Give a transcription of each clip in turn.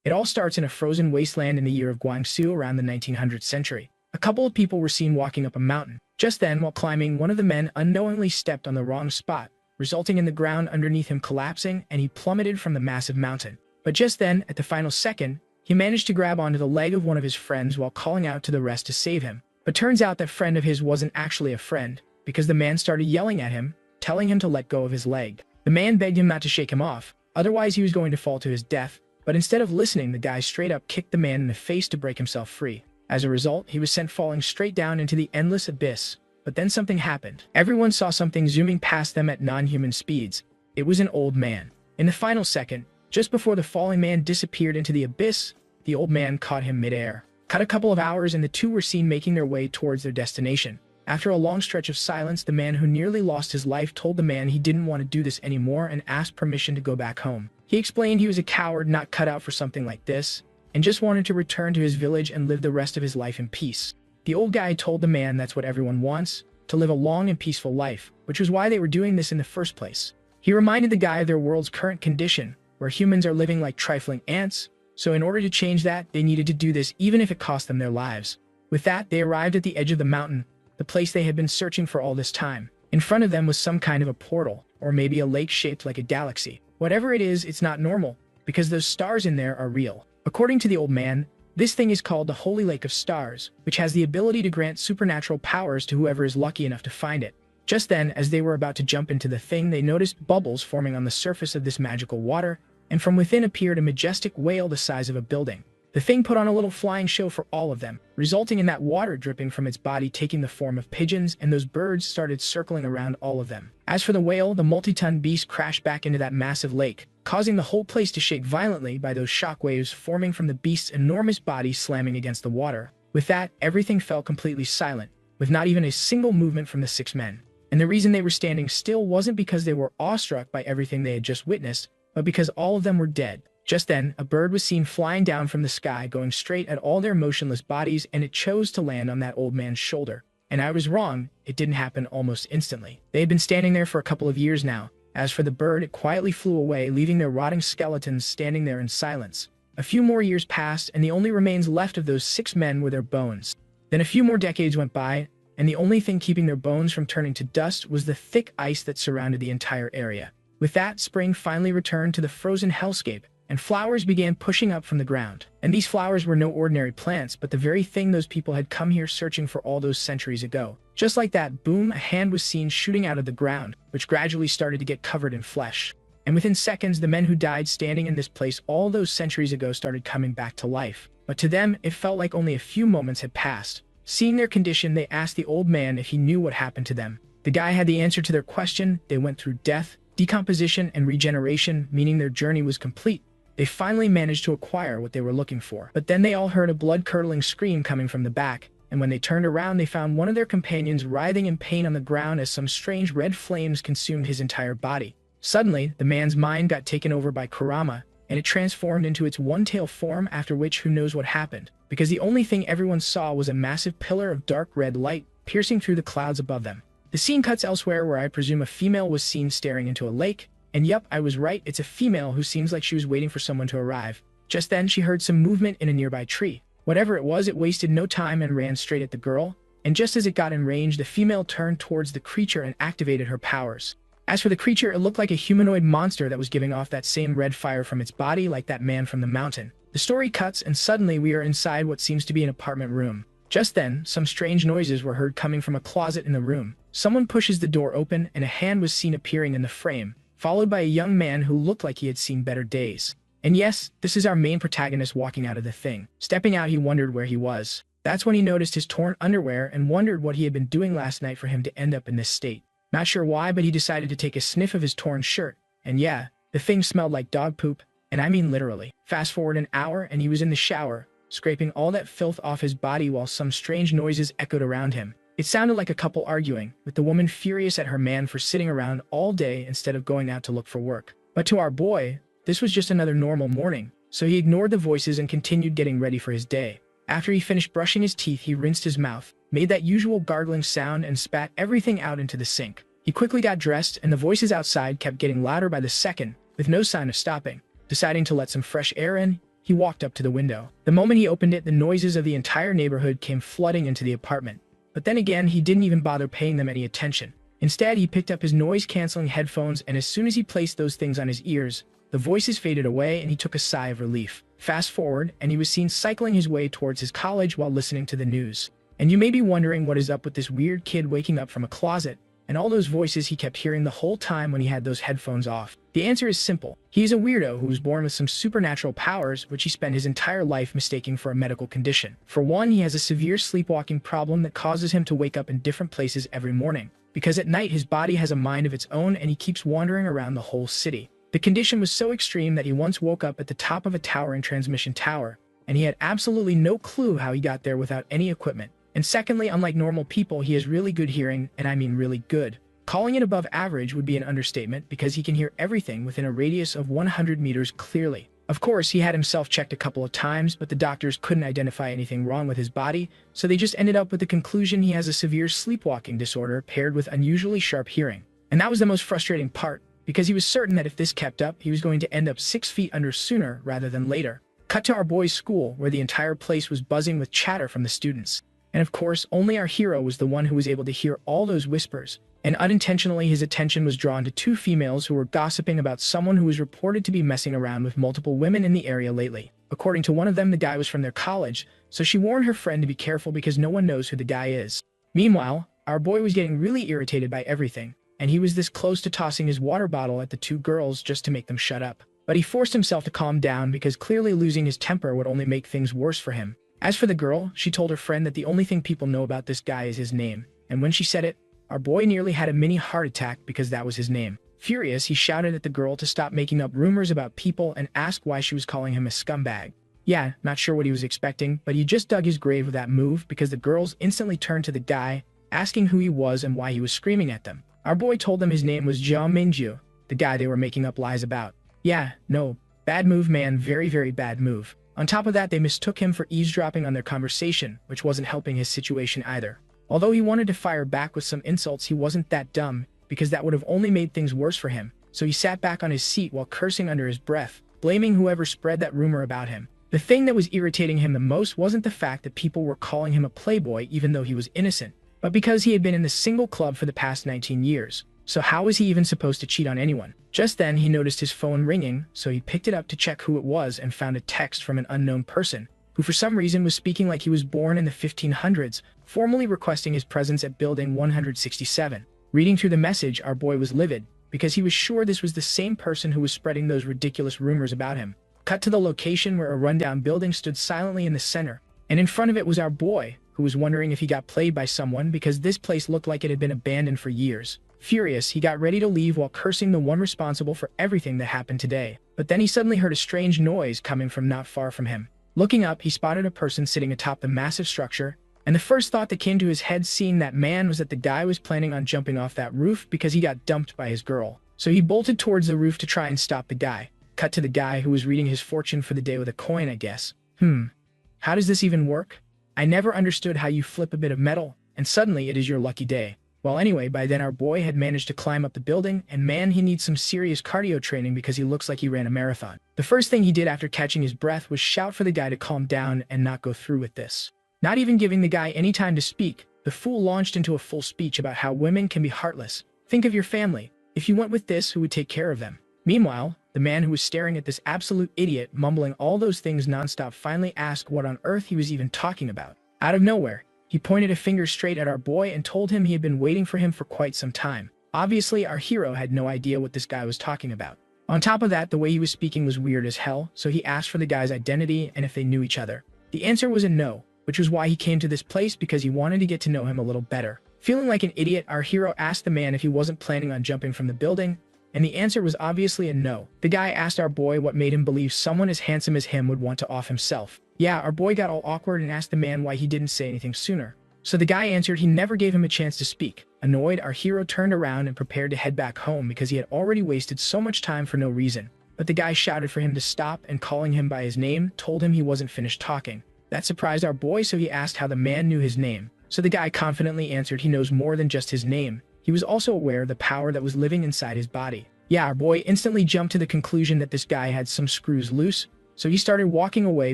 It all starts in a frozen wasteland in the year of Guangxu around the 1900th century. A couple of people were seen walking up a mountain. Just then, while climbing, one of the men unknowingly stepped on the wrong spot, resulting in the ground underneath him collapsing, and he plummeted from the massive mountain. But just then, at the final second, he managed to grab onto the leg of one of his friends while calling out to the rest to save him. But turns out that friend of his wasn't actually a friend, because the man started yelling at him, telling him to let go of his leg. The man begged him not to shake him off, otherwise he was going to fall to his death, but instead of listening, the guy straight up kicked the man in the face to break himself free. As a result, he was sent falling straight down into the endless abyss. But then something happened. Everyone saw something zooming past them at non-human speeds. It was an old man. In the final second, just before the falling man disappeared into the abyss, the old man caught him midair. Cut a couple of hours and the two were seen making their way towards their destination. After a long stretch of silence, the man who nearly lost his life told the man he didn't want to do this anymore and asked permission to go back home. He explained he was a coward not cut out for something like this, and just wanted to return to his village and live the rest of his life in peace. The old guy told the man that's what everyone wants, to live a long and peaceful life, which was why they were doing this in the first place. He reminded the guy of their world's current condition, where humans are living like trifling ants, so in order to change that, they needed to do this even if it cost them their lives. With that, they arrived at the edge of the mountain, the place they had been searching for all this time. In front of them was some kind of a portal, or maybe a lake shaped like a galaxy. Whatever it is, it's not normal, because those stars in there are real. According to the old man, this thing is called the Holy Lake of Stars, which has the ability to grant supernatural powers to whoever is lucky enough to find it. Just then, as they were about to jump into the thing, they noticed bubbles forming on the surface of this magical water, and from within appeared a majestic whale the size of a building. The thing put on a little flying show for all of them, resulting in that water dripping from its body taking the form of pigeons, and those birds started circling around all of them. As for the whale, the multi-ton beast crashed back into that massive lake, causing the whole place to shake violently by those shock waves forming from the beast's enormous body slamming against the water. With that, everything fell completely silent, with not even a single movement from the 6 men. And the reason they were standing still wasn't because they were awestruck by everything they had just witnessed, but because all of them were dead. Just then, a bird was seen flying down from the sky, going straight at all their motionless bodies, and it chose to land on that old man's shoulder. And I was wrong, it didn't happen almost instantly. They had been standing there for a couple of years now. As for the bird, it quietly flew away, leaving their rotting skeletons standing there in silence. A few more years passed, and the only remains left of those 6 men were their bones. Then a few more decades went by, and the only thing keeping their bones from turning to dust was the thick ice that surrounded the entire area. With that, spring finally returned to the frozen hellscape, and flowers began pushing up from the ground. And these flowers were no ordinary plants, but the very thing those people had come here searching for all those centuries ago. Just like that, boom, a hand was seen shooting out of the ground, which gradually started to get covered in flesh. And within seconds, the men who died standing in this place all those centuries ago started coming back to life. But to them, it felt like only a few moments had passed. Seeing their condition, they asked the old man if he knew what happened to them. The guy had the answer to their question. They went through death, decomposition, and regeneration, meaning their journey was complete. They finally managed to acquire what they were looking for. But then they all heard a blood-curdling scream coming from the back, and when they turned around, they found one of their companions writhing in pain on the ground as some strange red flames consumed his entire body. Suddenly, the man's mind got taken over by Kurama, and it transformed into its one-tail form, after which who knows what happened, because the only thing everyone saw was a massive pillar of dark red light piercing through the clouds above them. The scene cuts elsewhere where I presume a female was seen staring into a lake, and yep, I was right, it's a female who seems like she was waiting for someone to arrive. Just then, she heard some movement in a nearby tree. Whatever it was, it wasted no time and ran straight at the girl, and just as it got in range, the female turned towards the creature and activated her powers. As for the creature, it looked like a humanoid monster that was giving off that same red fire from its body like that man from the mountain. The story cuts, and suddenly we are inside what seems to be an apartment room. Just then, some strange noises were heard coming from a closet in the room. Someone pushes the door open, and a hand was seen appearing in the frame, followed by a young man who looked like he had seen better days. And yes, this is our main protagonist walking out of the thing. Stepping out, he wondered where he was. That's when he noticed his torn underwear and wondered what he had been doing last night for him to end up in this state. Not sure why, but he decided to take a sniff of his torn shirt. And yeah, the thing smelled like dog poop, and I mean literally. Fast forward an hour, and he was in the shower, scraping all that filth off his body while some strange noises echoed around him. It sounded like a couple arguing, with the woman furious at her man for sitting around all day instead of going out to look for work. But to our boy, this was just another normal morning, so he ignored the voices and continued getting ready for his day. After he finished brushing his teeth, he rinsed his mouth, made that usual gargling sound, and spat everything out into the sink. He quickly got dressed, and the voices outside kept getting louder by the second, with no sign of stopping. Deciding to let some fresh air in, he walked up to the window. The moment he opened it, the noises of the entire neighborhood came flooding into the apartment. But then again, he didn't even bother paying them any attention. Instead, he picked up his noise-canceling headphones, and as soon as he placed those things on his ears, the voices faded away and he took a sigh of relief. Fast forward, and he was seen cycling his way towards his college while listening to the news. And you may be wondering what is up with this weird kid waking up from a closet, and all those voices he kept hearing the whole time when he had those headphones off. The answer is simple. He is a weirdo who was born with some supernatural powers, which he spent his entire life mistaking for a medical condition. For one, he has a severe sleepwalking problem that causes him to wake up in different places every morning, because at night his body has a mind of its own and he keeps wandering around the whole city. The condition was so extreme that he once woke up at the top of a towering transmission tower, and he had absolutely no clue how he got there without any equipment. And secondly, unlike normal people, he has really good hearing, and I mean really good. Calling it above average would be an understatement because he can hear everything within a radius of 100 meters clearly. Of course, he had himself checked a couple of times, but the doctors couldn't identify anything wrong with his body, so they just ended up with the conclusion he has a severe sleepwalking disorder paired with unusually sharp hearing. And that was the most frustrating part, because he was certain that if this kept up, he was going to end up 6 feet under sooner rather than later. Cut to our boy's school, where the entire place was buzzing with chatter from the students. And of course, only our hero was the one who was able to hear all those whispers, and unintentionally his attention was drawn to 2 females who were gossiping about someone who was reported to be messing around with multiple women in the area lately. According to one of them, the guy was from their college, so she warned her friend to be careful because no one knows who the guy is. Meanwhile, our boy was getting really irritated by everything, and he was this close to tossing his water bottle at the 2 girls just to make them shut up. But he forced himself to calm down because clearly losing his temper would only make things worse for him. As for the girl, she told her friend that the only thing people know about this guy is his name, and when she said it, our boy nearly had a mini heart attack because that was his name. Furious, he shouted at the girl to stop making up rumors about people and asked why she was calling him a scumbag. Yeah, not sure what he was expecting, but he just dug his grave with that move because the girls instantly turned to the guy, asking who he was and why he was screaming at them. Our boy told them his name was Jia Mingju, the guy they were making up lies about. Yeah, no, bad move, man, very, very bad move. On top of that, they mistook him for eavesdropping on their conversation, which wasn't helping his situation either. Although he wanted to fire back with some insults, he wasn't that dumb, because that would have only made things worse for him, so he sat back on his seat while cursing under his breath, blaming whoever spread that rumor about him. The thing that was irritating him the most wasn't the fact that people were calling him a playboy even though he was innocent, but because he had been in the single club for the past 19 years. So how was he even supposed to cheat on anyone? Just then, he noticed his phone ringing, so he picked it up to check who it was and found a text from an unknown person, who for some reason was speaking like he was born in the 1500s, formally requesting his presence at building 167. Reading through the message, our boy was livid, because he was sure this was the same person who was spreading those ridiculous rumors about him. Cut to the location where a rundown building stood silently in the center, and in front of it was our boy, who was wondering if he got played by someone because this place looked like it had been abandoned for years. Furious, he got ready to leave while cursing the one responsible for everything that happened today. But then he suddenly heard a strange noise coming from not far from him. Looking up, he spotted a person sitting atop the massive structure, and the first thought that came to his head seeing that man was that the guy was planning on jumping off that roof because he got dumped by his girl. So he bolted towards the roof to try and stop the guy. Cut to the guy who was reading his fortune for the day with a coin, I guess. How does this even work? I never understood how you flip a bit of metal, and suddenly it is your lucky day. Well, anyway, by then our boy had managed to climb up the building, and man, he needs some serious cardio training because he looks like he ran a marathon. The first thing he did after catching his breath was shout for the guy to calm down and not go through with this. Not even giving the guy any time to speak, the fool launched into a full speech about how women can be heartless. Think of your family. If you went with this, who would take care of them? Meanwhile, the man who was staring at this absolute idiot mumbling all those things nonstop finally asked what on earth he was even talking about. Out of nowhere, he pointed a finger straight at our boy and told him he had been waiting for him for quite some time. Obviously, our hero had no idea what this guy was talking about. On top of that, the way he was speaking was weird as hell, so he asked for the guy's identity and if they knew each other. The answer was a no, which was why he came to this place because he wanted to get to know him a little better. Feeling like an idiot, our hero asked the man if he wasn't planning on jumping from the building, and the answer was obviously a no. The guy asked our boy what made him believe someone as handsome as him would want to off himself. Yeah, our boy got all awkward and asked the man why he didn't say anything sooner. So the guy answered he never gave him a chance to speak. Annoyed, our hero turned around and prepared to head back home because he had already wasted so much time for no reason. But the guy shouted for him to stop and calling him by his name, told him he wasn't finished talking. That surprised our boy, so he asked how the man knew his name. So the guy confidently answered he knows more than just his name. He was also aware of the power that was living inside his body. Yeah, our boy instantly jumped to the conclusion that this guy had some screws loose, So he started walking away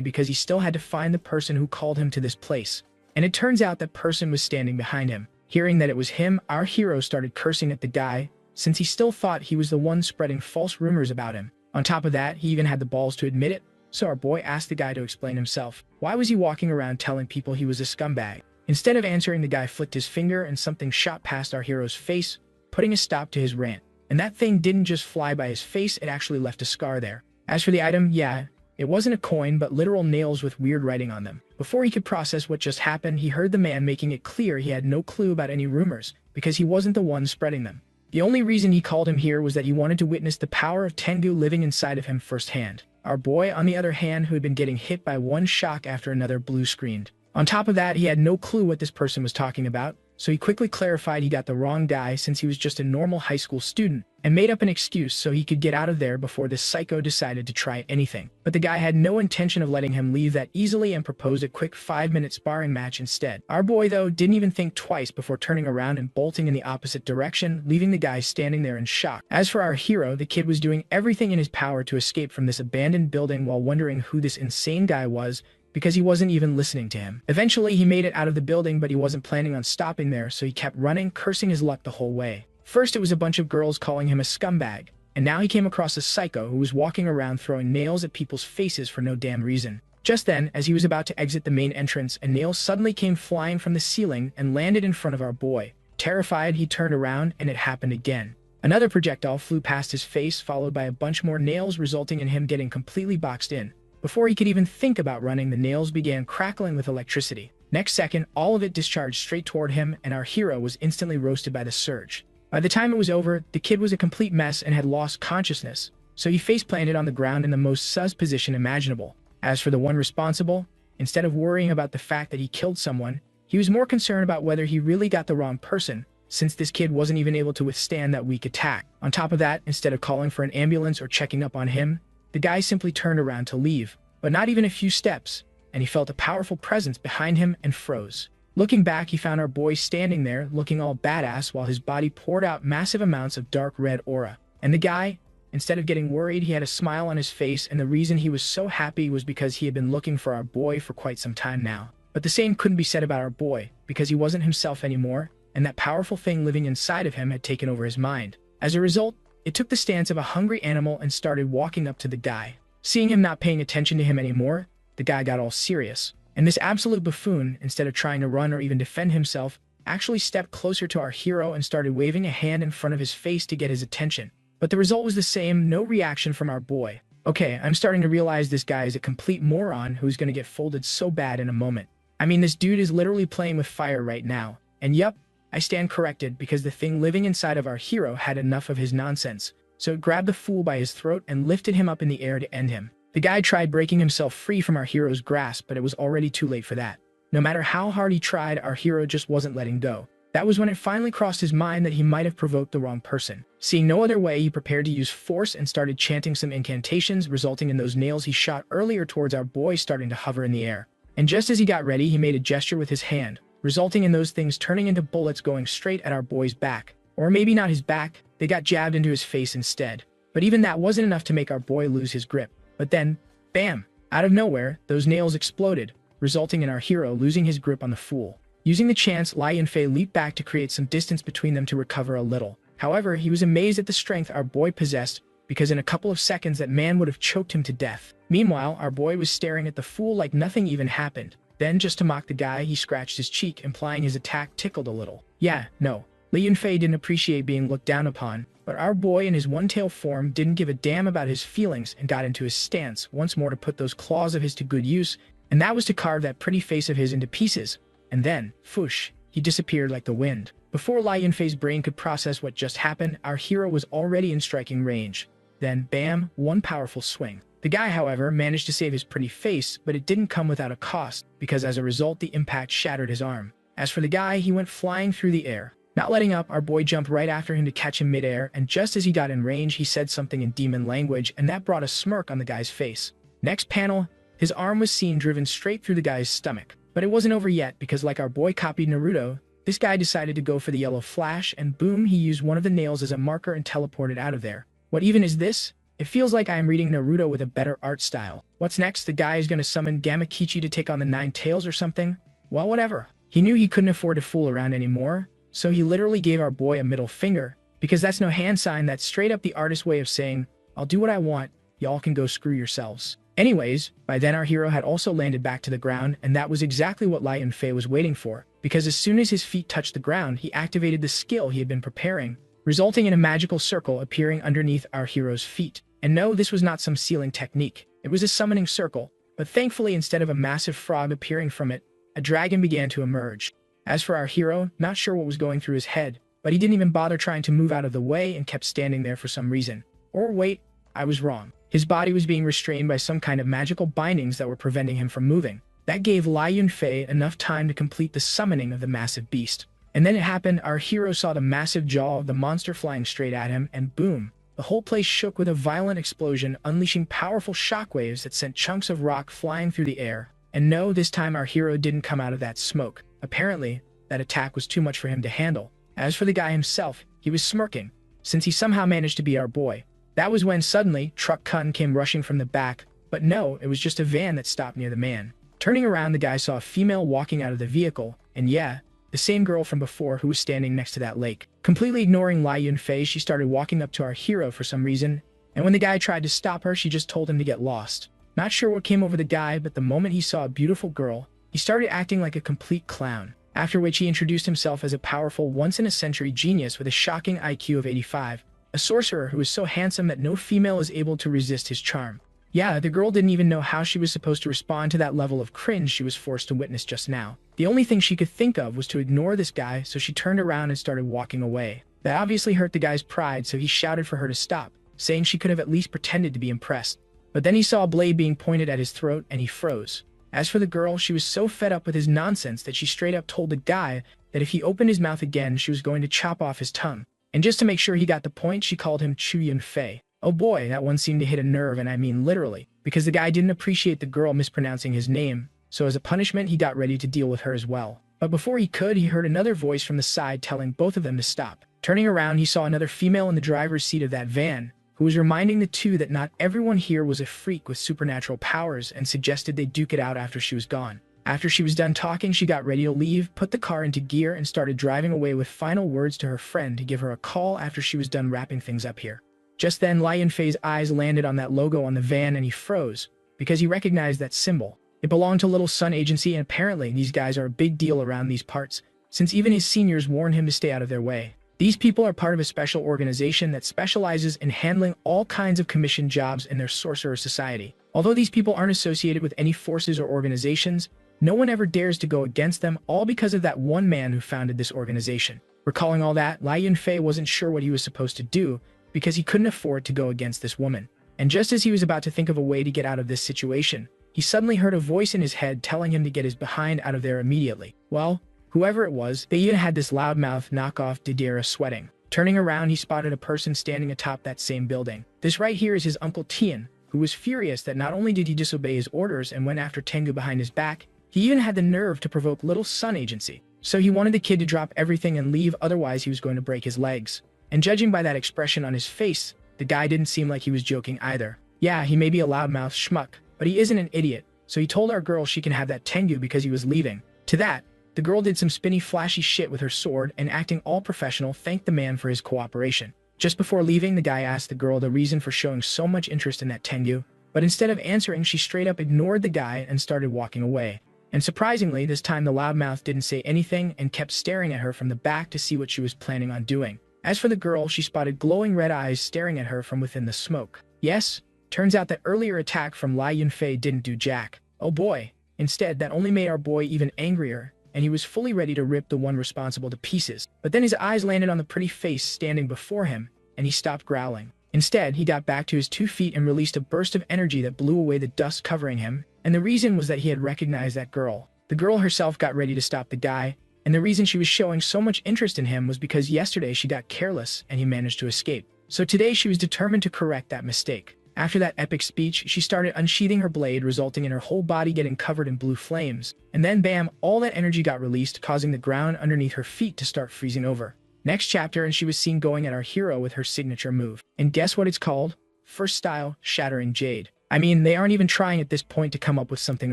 because he still had to find the person who called him to this place. And it turns out that person was standing behind him. Hearing that it was him, our hero started cursing at the guy, since he still thought he was the one spreading false rumors about him. On top of that, he even had the balls to admit it, so our boy asked the guy to explain himself. Why was he walking around telling people he was a scumbag? Instead of answering, the guy flicked his finger and something shot past our hero's face, putting a stop to his rant. And that thing didn't just fly by his face, it actually left a scar there. As for the item, yeah, it wasn't a coin, but literal nails with weird writing on them. Before he could process what just happened, he heard the man making it clear he had no clue about any rumors, because he wasn't the one spreading them. The only reason he called him here was that he wanted to witness the power of Tengu living inside of him firsthand. Our boy, on the other hand, who had been getting hit by one shock after another, blue screened. On top of that, he had no clue what this person was talking about, so he quickly clarified he got the wrong guy since he was just a normal high school student, and made up an excuse so he could get out of there before this psycho decided to try anything. But the guy had no intention of letting him leave that easily and proposed a quick 5-minute sparring match instead. Our boy, though, didn't even think twice before turning around and bolting in the opposite direction, leaving the guy standing there in shock. As for our hero, the kid was doing everything in his power to escape from this abandoned building while wondering who this insane guy was, because he wasn't even listening to him. Eventually, he made it out of the building, but he wasn't planning on stopping there, so he kept running, cursing his luck the whole way. First, it was a bunch of girls calling him a scumbag, and now he came across a psycho who was walking around throwing nails at people's faces for no damn reason. Just then, as he was about to exit the main entrance, a nail suddenly came flying from the ceiling and landed in front of our boy. Terrified, he turned around, and it happened again. Another projectile flew past his face, followed by a bunch more nails, resulting in him getting completely boxed in. Before he could even think about running, the nails began crackling with electricity. Next second, all of it discharged straight toward him, and our hero was instantly roasted by the surge. By the time it was over, the kid was a complete mess and had lost consciousness, so he face-planted on the ground in the most sus position imaginable. As for the one responsible, instead of worrying about the fact that he killed someone, he was more concerned about whether he really got the wrong person, since this kid wasn't even able to withstand that weak attack. On top of that, instead of calling for an ambulance or checking up on him, the guy simply turned around to leave, but not even a few steps, and he felt a powerful presence behind him and froze. Looking back, he found our boy standing there, looking all badass while his body poured out massive amounts of dark red aura. And the guy, instead of getting worried, he had a smile on his face, and the reason he was so happy was because he had been looking for our boy for quite some time now. But the same couldn't be said about our boy, because he wasn't himself anymore, and that powerful thing living inside of him had taken over his mind. As a result, it took the stance of a hungry animal and started walking up to the guy. Seeing him not paying attention to him anymore, the guy got all serious. And this absolute buffoon, instead of trying to run or even defend himself, actually stepped closer to our hero and started waving a hand in front of his face to get his attention. But the result was the same, no reaction from our boy. Okay, I'm starting to realize this guy is a complete moron who's gonna get folded so bad in a moment. I mean, this dude is literally playing with fire right now. And yup, I stand corrected, because the thing living inside of our hero had enough of his nonsense. So it grabbed the fool by his throat and lifted him up in the air to end him. The guy tried breaking himself free from our hero's grasp, but it was already too late for that. No matter how hard he tried, our hero just wasn't letting go. That was when it finally crossed his mind that he might have provoked the wrong person. Seeing no other way, he prepared to use force and started chanting some incantations, resulting in those nails he shot earlier towards our boy starting to hover in the air. And just as he got ready, he made a gesture with his hand, resulting in those things turning into bullets going straight at our boy's back. Or maybe not his back, they got jabbed into his face instead. But even that wasn't enough to make our boy lose his grip. But then, bam! Out of nowhere, those nails exploded, resulting in our hero losing his grip on the fool. Using the chance, Lai Yunfei leaped back to create some distance between them to recover a little. However, he was amazed at the strength our boy possessed, because in a couple of seconds that man would have choked him to death. Meanwhile, our boy was staring at the fool like nothing even happened. Then, just to mock the guy, he scratched his cheek, implying his attack tickled a little. Yeah, no. Li Yunfei didn't appreciate being looked down upon, but our boy in his one-tail form didn't give a damn about his feelings and got into his stance once more to put those claws of his to good use, and that was to carve that pretty face of his into pieces. And then, foosh, he disappeared like the wind. Before Lai Yunfei's brain could process what just happened, our hero was already in striking range. Then, bam, one powerful swing. The guy, however, managed to save his pretty face, but it didn't come without a cost, because as a result, the impact shattered his arm. As for the guy, he went flying through the air. Not letting up, our boy jumped right after him to catch him midair, and just as he got in range, he said something in demon language, and that brought a smirk on the guy's face. Next panel, his arm was seen driven straight through the guy's stomach. But it wasn't over yet, because like our boy copied Naruto, this guy decided to go for the yellow flash, and boom, he used one of the nails as a marker and teleported out of there. What even is this? It feels like I am reading Naruto with a better art style. What's next? The guy is going to summon Gamakichi to take on the Nine Tails or something? Well, whatever. He knew he couldn't afford to fool around anymore, so he literally gave our boy a middle finger, because that's no hand sign, that's straight up the artist's way of saying, I'll do what I want, y'all can go screw yourselves. Anyways, by then our hero had also landed back to the ground, and that was exactly what Lai Yunfei was waiting for, because as soon as his feet touched the ground, he activated the skill he had been preparing, resulting in a magical circle appearing underneath our hero's feet. And no, this was not some sealing technique. It was a summoning circle, but thankfully instead of a massive frog appearing from it, a dragon began to emerge. As for our hero, not sure what was going through his head, but he didn't even bother trying to move out of the way and kept standing there for some reason. Or wait, I was wrong. His body was being restrained by some kind of magical bindings that were preventing him from moving. That gave Lai Yunfei enough time to complete the summoning of the massive beast. And then it happened, our hero saw the massive jaw of the monster flying straight at him, and boom, the whole place shook with a violent explosion, unleashing powerful shockwaves that sent chunks of rock flying through the air. And no, this time our hero didn't come out of that smoke. Apparently, that attack was too much for him to handle. As for the guy himself, he was smirking, since he somehow managed to be our boy. That was when suddenly, Truck Kun came rushing from the back, but no, it was just a van that stopped near the man. Turning around, the guy saw a female walking out of the vehicle, and yeah, the same girl from before who was standing next to that lake. Completely ignoring Lai Yunfei, she started walking up to our hero for some reason, and when the guy tried to stop her, she just told him to get lost. Not sure what came over the guy, but the moment he saw a beautiful girl, he started acting like a complete clown. After which he introduced himself as a powerful once-in-a-century genius with a shocking IQ of 85, a sorcerer who was so handsome that no female is able to resist his charm. Yeah, the girl didn't even know how she was supposed to respond to that level of cringe she was forced to witness just now. The only thing she could think of was to ignore this guy, so she turned around and started walking away. That obviously hurt the guy's pride, so he shouted for her to stop, saying she could have at least pretended to be impressed. But then he saw a blade being pointed at his throat and he froze. As for the girl, she was so fed up with his nonsense that she straight up told the guy that if he opened his mouth again, she was going to chop off his tongue. And just to make sure he got the point, she called him Chu Yunfei. Oh boy, that one seemed to hit a nerve, and I mean literally, because the guy didn't appreciate the girl mispronouncing his name, so as a punishment, he got ready to deal with her as well. But before he could, he heard another voice from the side telling both of them to stop. Turning around, he saw another female in the driver's seat of that van, who was reminding the two that not everyone here was a freak with supernatural powers, and suggested they duke it out after she was gone. After she was done talking, she got ready to leave, put the car into gear, and started driving away with final words to her friend to give her a call after she was done wrapping things up here. Just then, Lai Yunfei's eyes landed on that logo on the van and he froze, because he recognized that symbol. It belonged to Little Sun Agency, and apparently these guys are a big deal around these parts, since even his seniors warned him to stay out of their way. These people are part of a special organization that specializes in handling all kinds of commissioned jobs in their sorcerer society. Although these people aren't associated with any forces or organizations, no one ever dares to go against them, all because of that one man who founded this organization. Recalling all that, Lai Yunfei wasn't sure what he was supposed to do, because he couldn't afford to go against this woman. And just as he was about to think of a way to get out of this situation, he suddenly heard a voice in his head telling him to get his behind out of there immediately. Well, whoever it was, they even had this loudmouth knockoff Didira sweating. Turning around, he spotted a person standing atop that same building. This right here is his Uncle Tian, who was furious that not only did he disobey his orders and went after Tengu behind his back, he even had the nerve to provoke Little Sun Agency. So he wanted the kid to drop everything and leave, otherwise he was going to break his legs. And judging by that expression on his face, the guy didn't seem like he was joking either. Yeah, he may be a loudmouth schmuck, but he isn't an idiot, so he told our girl she can have that Tengu because he was leaving. To that, the girl did some spinny flashy shit with her sword and, acting all professional, thanked the man for his cooperation. Just before leaving, the guy asked the girl the reason for showing so much interest in that Tengu, but instead of answering, she straight up ignored the guy and started walking away. And surprisingly, this time the loudmouth didn't say anything and kept staring at her from the back to see what she was planning on doing. As for the girl, she spotted glowing red eyes staring at her from within the smoke. Yes, turns out that earlier attack from Lai Yunfei didn't do jack. Oh boy. Instead, that only made our boy even angrier, and he was fully ready to rip the one responsible to pieces. But then his eyes landed on the pretty face standing before him, and he stopped growling. Instead, he got back to his 2 feet and released a burst of energy that blew away the dust covering him, and the reason was that he had recognized that girl. The girl herself got ready to stop the guy, and the reason she was showing so much interest in him was because yesterday she got careless and he managed to escape. So today she was determined to correct that mistake. After that epic speech, she started unsheathing her blade, resulting in her whole body getting covered in blue flames. And then bam, all that energy got released, causing the ground underneath her feet to start freezing over. Next chapter, and she was seen going at our hero with her signature move. And guess what it's called? first style, shattering jade. I mean, they aren't even trying at this point to come up with something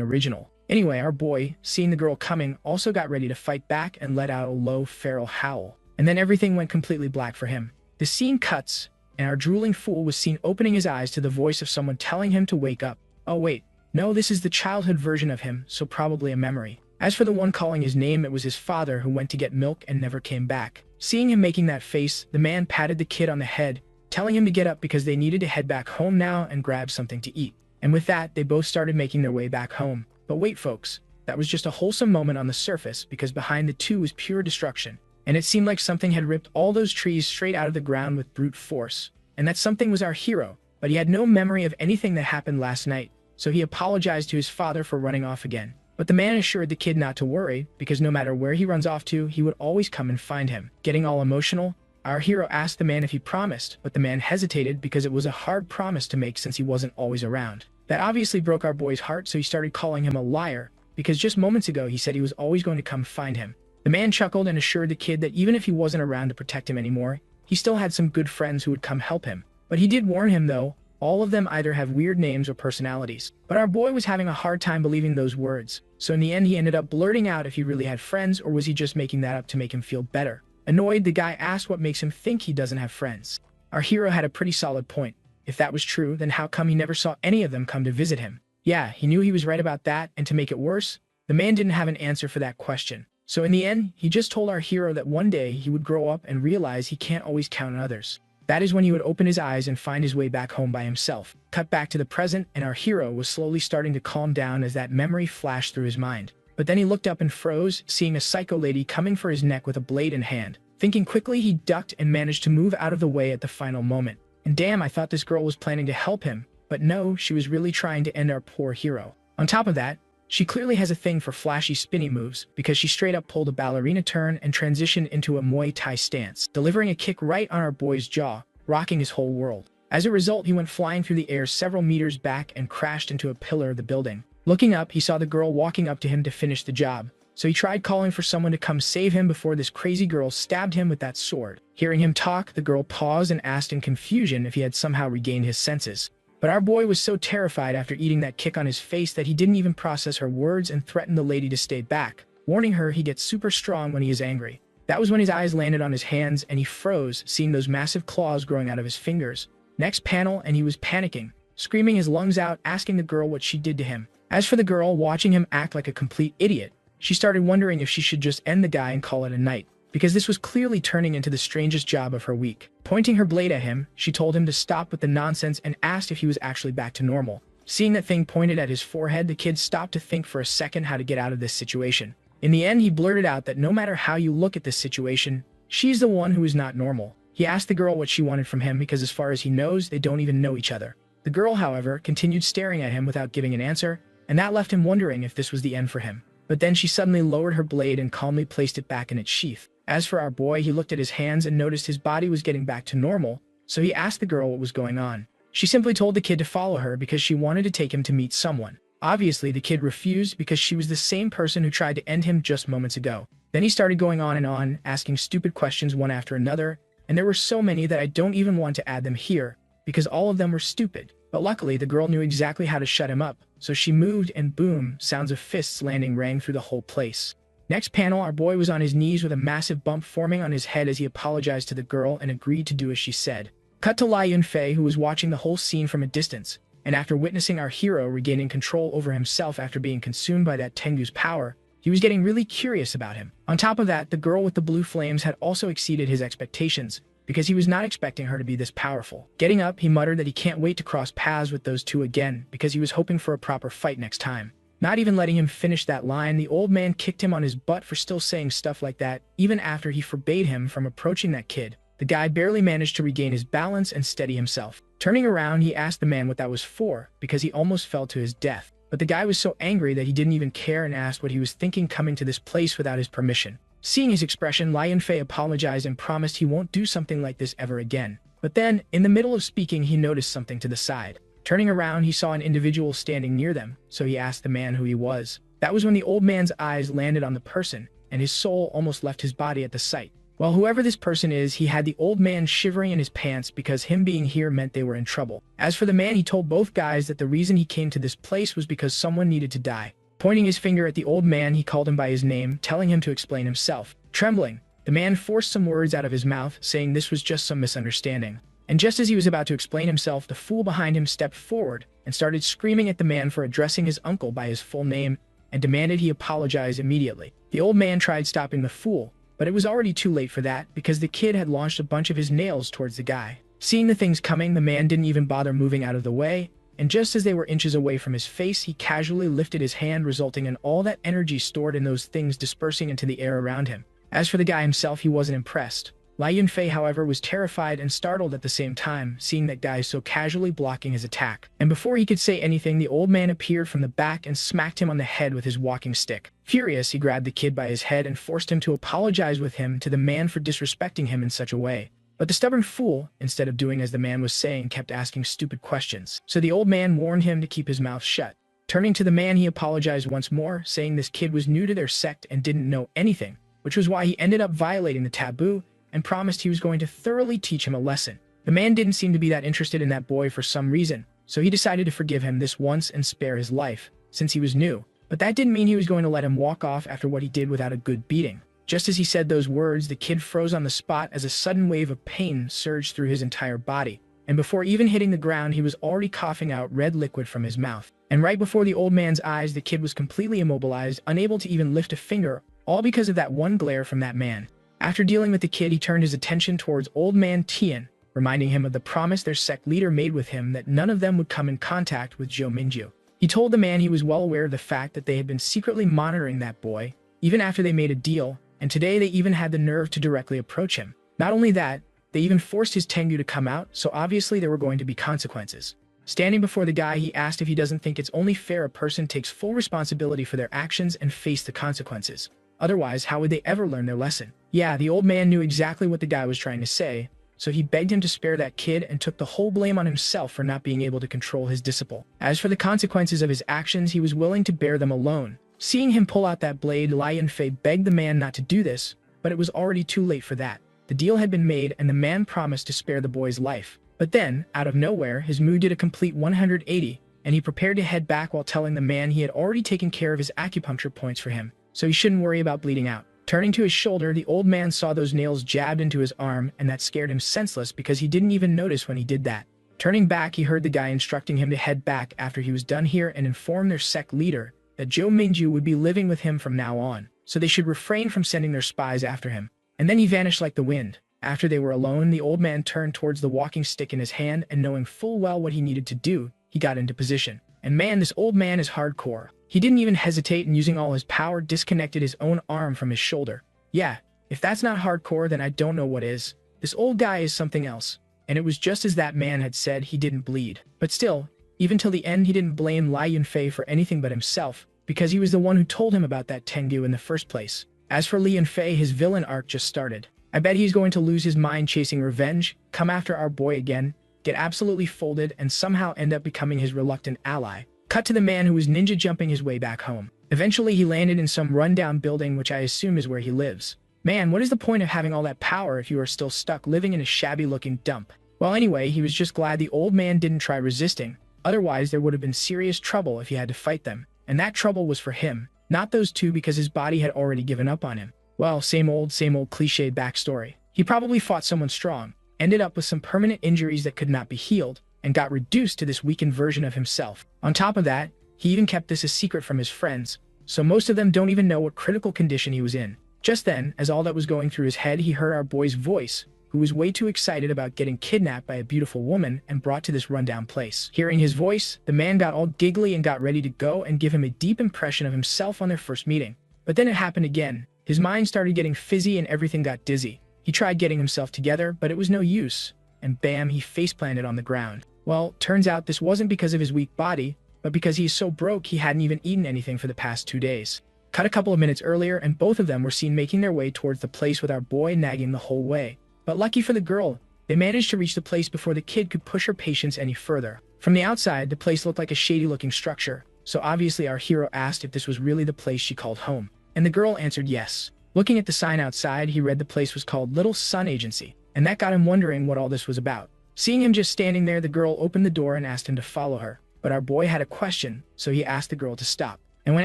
original. Anyway, our boy, seeing the girl coming, also got ready to fight back and let out a low, feral howl. And then everything went completely black for him. The scene cuts, and our drooling fool was seen opening his eyes to the voice of someone telling him to wake up. Oh wait, no, this is the childhood version of him, so probably a memory. As for the one calling his name, it was his father who went to get milk and never came back. Seeing him making that face, the man patted the kid on the head, telling him to get up because they needed to head back home now and grab something to eat. And with that, they both started making their way back home. But wait folks, that was just a wholesome moment on the surface, because behind the two was pure destruction. And it seemed like something had ripped all those trees straight out of the ground with brute force. And that something was our hero, but he had no memory of anything that happened last night, so he apologized to his father for running off again. But the man assured the kid not to worry, because no matter where he runs off to, he would always come and find him. Getting all emotional, our hero asked the man if he promised, but the man hesitated because it was a hard promise to make since he wasn't always around. That obviously broke our boy's heart, so he started calling him a liar, because just moments ago he said he was always going to come find him. The man chuckled and assured the kid that even if he wasn't around to protect him anymore, he still had some good friends who would come help him. But he did warn him though, all of them either have weird names or personalities. But our boy was having a hard time believing those words, so in the end he ended up blurting out if he really had friends or was he just making that up to make him feel better. Annoyed, the guy asked what makes him think he doesn't have friends. Our hero had a pretty solid point. If that was true, then how come he never saw any of them come to visit him? Yeah, he knew he was right about that, and to make it worse, the man didn't have an answer for that question. So in the end, he just told our hero that one day he would grow up and realize he can't always count on others. That is when he would open his eyes and find his way back home by himself. Cut back to the present, and our hero was slowly starting to calm down as that memory flashed through his mind. But then he looked up and froze, seeing a psycho lady coming for his neck with a blade in hand. Thinking quickly, he ducked and managed to move out of the way at the final moment. And damn, I thought this girl was planning to help him, but no, she was really trying to end our poor hero. On top of that, she clearly has a thing for flashy spinny moves, because she straight up pulled a ballerina turn and transitioned into a Muay Thai stance, delivering a kick right on our boy's jaw, rocking his whole world. As a result, he went flying through the air several meters back and crashed into a pillar of the building. Looking up, he saw the girl walking up to him to finish the job, so he tried calling for someone to come save him before this crazy girl stabbed him with that sword. Hearing him talk, the girl paused and asked in confusion if he had somehow regained his senses. But our boy was so terrified after eating that kick on his face that he didn't even process her words and threatened the lady to stay back, warning her he gets super strong when he is angry. That was when his eyes landed on his hands and he froze, seeing those massive claws growing out of his fingers. Next panel, and he was panicking, screaming his lungs out, asking the girl what she did to him. As for the girl, watching him act like a complete idiot, she started wondering if she should just end the guy and call it a night, because this was clearly turning into the strangest job of her week. Pointing her blade at him, she told him to stop with the nonsense and asked if he was actually back to normal. Seeing that thing pointed at his forehead, the kid stopped to think for a second how to get out of this situation. In the end, he blurted out that no matter how you look at this situation, she's the one who is not normal. He asked the girl what she wanted from him because as far as he knows, they don't even know each other. The girl, however, continued staring at him without giving an answer, and that left him wondering if this was the end for him. But then she suddenly lowered her blade and calmly placed it back in its sheath. As for our boy, he looked at his hands and noticed his body was getting back to normal, so he asked the girl what was going on. She simply told the kid to follow her because she wanted to take him to meet someone. Obviously, the kid refused because she was the same person who tried to end him just moments ago. Then he started going on, asking stupid questions one after another, and there were so many that I don't even want to add them here, because all of them were stupid. But luckily, the girl knew exactly how to shut him up, so she moved and boom, sounds of fists landing rang through the whole place. Next panel, our boy was on his knees with a massive bump forming on his head as he apologized to the girl and agreed to do as she said. Cut to Lai Yunfei, who was watching the whole scene from a distance, and after witnessing our hero regaining control over himself after being consumed by that Tengu's power, he was getting really curious about him. On top of that, the girl with the blue flames had also exceeded his expectations, because he was not expecting her to be this powerful. Getting up, he muttered that he can't wait to cross paths with those two again, because he was hoping for a proper fight next time. Not even letting him finish that line, the old man kicked him on his butt for still saying stuff like that, even after he forbade him from approaching that kid. The guy barely managed to regain his balance and steady himself. Turning around, he asked the man what that was for, because he almost fell to his death. But the guy was so angry that he didn't even care and asked what he was thinking coming to this place without his permission. Seeing his expression, Lai Yunfei apologized and promised he won't do something like this ever again. But then, in the middle of speaking, he noticed something to the side. Turning around, he saw an individual standing near them, so he asked the man who he was. That was when the old man's eyes landed on the person, and his soul almost left his body at the sight. Well, whoever this person is, he had the old man shivering in his pants because him being here meant they were in trouble. As for the man, he told both guys that the reason he came to this place was because someone needed to die. Pointing his finger at the old man, he called him by his name, telling him to explain himself. Trembling, the man forced some words out of his mouth, saying this was just some misunderstanding. And just as he was about to explain himself, the fool behind him stepped forward and started screaming at the man for addressing his uncle by his full name and demanded he apologize immediately. The old man tried stopping the fool, but it was already too late for that because the kid had launched a bunch of his nails towards the guy. Seeing the things coming, the man didn't even bother moving out of the way, and just as they were inches away from his face, he casually lifted his hand, resulting in all that energy stored in those things dispersing into the air around him. As for the guy himself, he wasn't impressed. Lai Yunfei, however, was terrified and startled at the same time, seeing that guy so casually blocking his attack. And before he could say anything, the old man appeared from the back and smacked him on the head with his walking stick. Furious, he grabbed the kid by his head and forced him to apologize with him to the man for disrespecting him in such a way. But the stubborn fool, instead of doing as the man was saying, kept asking stupid questions. So the old man warned him to keep his mouth shut. Turning to the man, he apologized once more, saying this kid was new to their sect and didn't know anything, which was why he ended up violating the taboo, and promised he was going to thoroughly teach him a lesson. The man didn't seem to be that interested in that boy for some reason, so he decided to forgive him this once and spare his life, since he was new. But that didn't mean he was going to let him walk off after what he did without a good beating. Just as he said those words, the kid froze on the spot as a sudden wave of pain surged through his entire body, and before even hitting the ground, he was already coughing out red liquid from his mouth. And right before the old man's eyes, the kid was completely immobilized, unable to even lift a finger, all because of that one glare from that man. After dealing with the kid, he turned his attention towards old man Tian, reminding him of the promise their sect leader made with him that none of them would come in contact with Zhou Mingju. He told the man he was well aware of the fact that they had been secretly monitoring that boy, even after they made a deal, and today they even had the nerve to directly approach him. Not only that, they even forced his Tengu to come out, so obviously there were going to be consequences. Standing before the guy, he asked if he doesn't think it's only fair a person takes full responsibility for their actions and face the consequences. Otherwise, how would they ever learn their lesson? Yeah, the old man knew exactly what the guy was trying to say, so he begged him to spare that kid and took the whole blame on himself for not being able to control his disciple. As for the consequences of his actions, he was willing to bear them alone. Seeing him pull out that blade, Lai Yunfei begged the man not to do this, but it was already too late for that. The deal had been made and the man promised to spare the boy's life. But then, out of nowhere, his mood did a complete 180, and he prepared to head back while telling the man he had already taken care of his acupuncture points for him, so he shouldn't worry about bleeding out. Turning to his shoulder, the old man saw those nails jabbed into his arm, and that scared him senseless because he didn't even notice when he did that. Turning back, he heard the guy instructing him to head back after he was done here and inform their sect leader that Zhou Mingju would be living with him from now on, so they should refrain from sending their spies after him. And then he vanished like the wind. After they were alone, the old man turned towards the walking stick in his hand, and knowing full well what he needed to do, he got into position. And man, this old man is hardcore. He didn't even hesitate, and using all his power, disconnected his own arm from his shoulder. Yeah, if that's not hardcore, then I don't know what is. This old guy is something else. And it was just as that man had said, he didn't bleed. But still, even till the end, he didn't blame Lai Yunfei for anything but himself, because he was the one who told him about that Tengu in the first place. As for Li Yunfei, his villain arc just started. I bet he's going to lose his mind chasing revenge, come after our boy again, get absolutely folded, and somehow end up becoming his reluctant ally. Cut to the man who was ninja jumping his way back home. Eventually, he landed in some rundown building, which I assume is where he lives. Man, what is the point of having all that power if you are still stuck living in a shabby-looking dump? Well, anyway, he was just glad the old man didn't try resisting. Otherwise, there would have been serious trouble if he had to fight them. And that trouble was for him, not those two, because his body had already given up on him. Well, same old cliched backstory. He probably fought someone strong, ended up with some permanent injuries that could not be healed, and got reduced to this weakened version of himself. On top of that, he even kept this a secret from his friends, so most of them don't even know what critical condition he was in. Just then, as all that was going through his head, he heard our boy's voice, who was way too excited about getting kidnapped by a beautiful woman and brought to this rundown place. Hearing his voice, the man got all giggly and got ready to go and give him a deep impression of himself on their first meeting. But then it happened again. His mind started getting fizzy and everything got dizzy. He tried getting himself together, but it was no use. And bam, he face-planted on the ground. Well, turns out this wasn't because of his weak body, but because he is so broke he hadn't even eaten anything for the past 2 days. Cut a couple of minutes earlier, and both of them were seen making their way towards the place with our boy nagging the whole way. But lucky for the girl, they managed to reach the place before the kid could push her patience any further. From the outside, the place looked like a shady-looking structure, so obviously our hero asked if this was really the place she called home. And the girl answered yes. Looking at the sign outside, he read the place was called Little Sun Agency, and that got him wondering what all this was about. Seeing him just standing there, the girl opened the door and asked him to follow her. But our boy had a question, so he asked the girl to stop. And when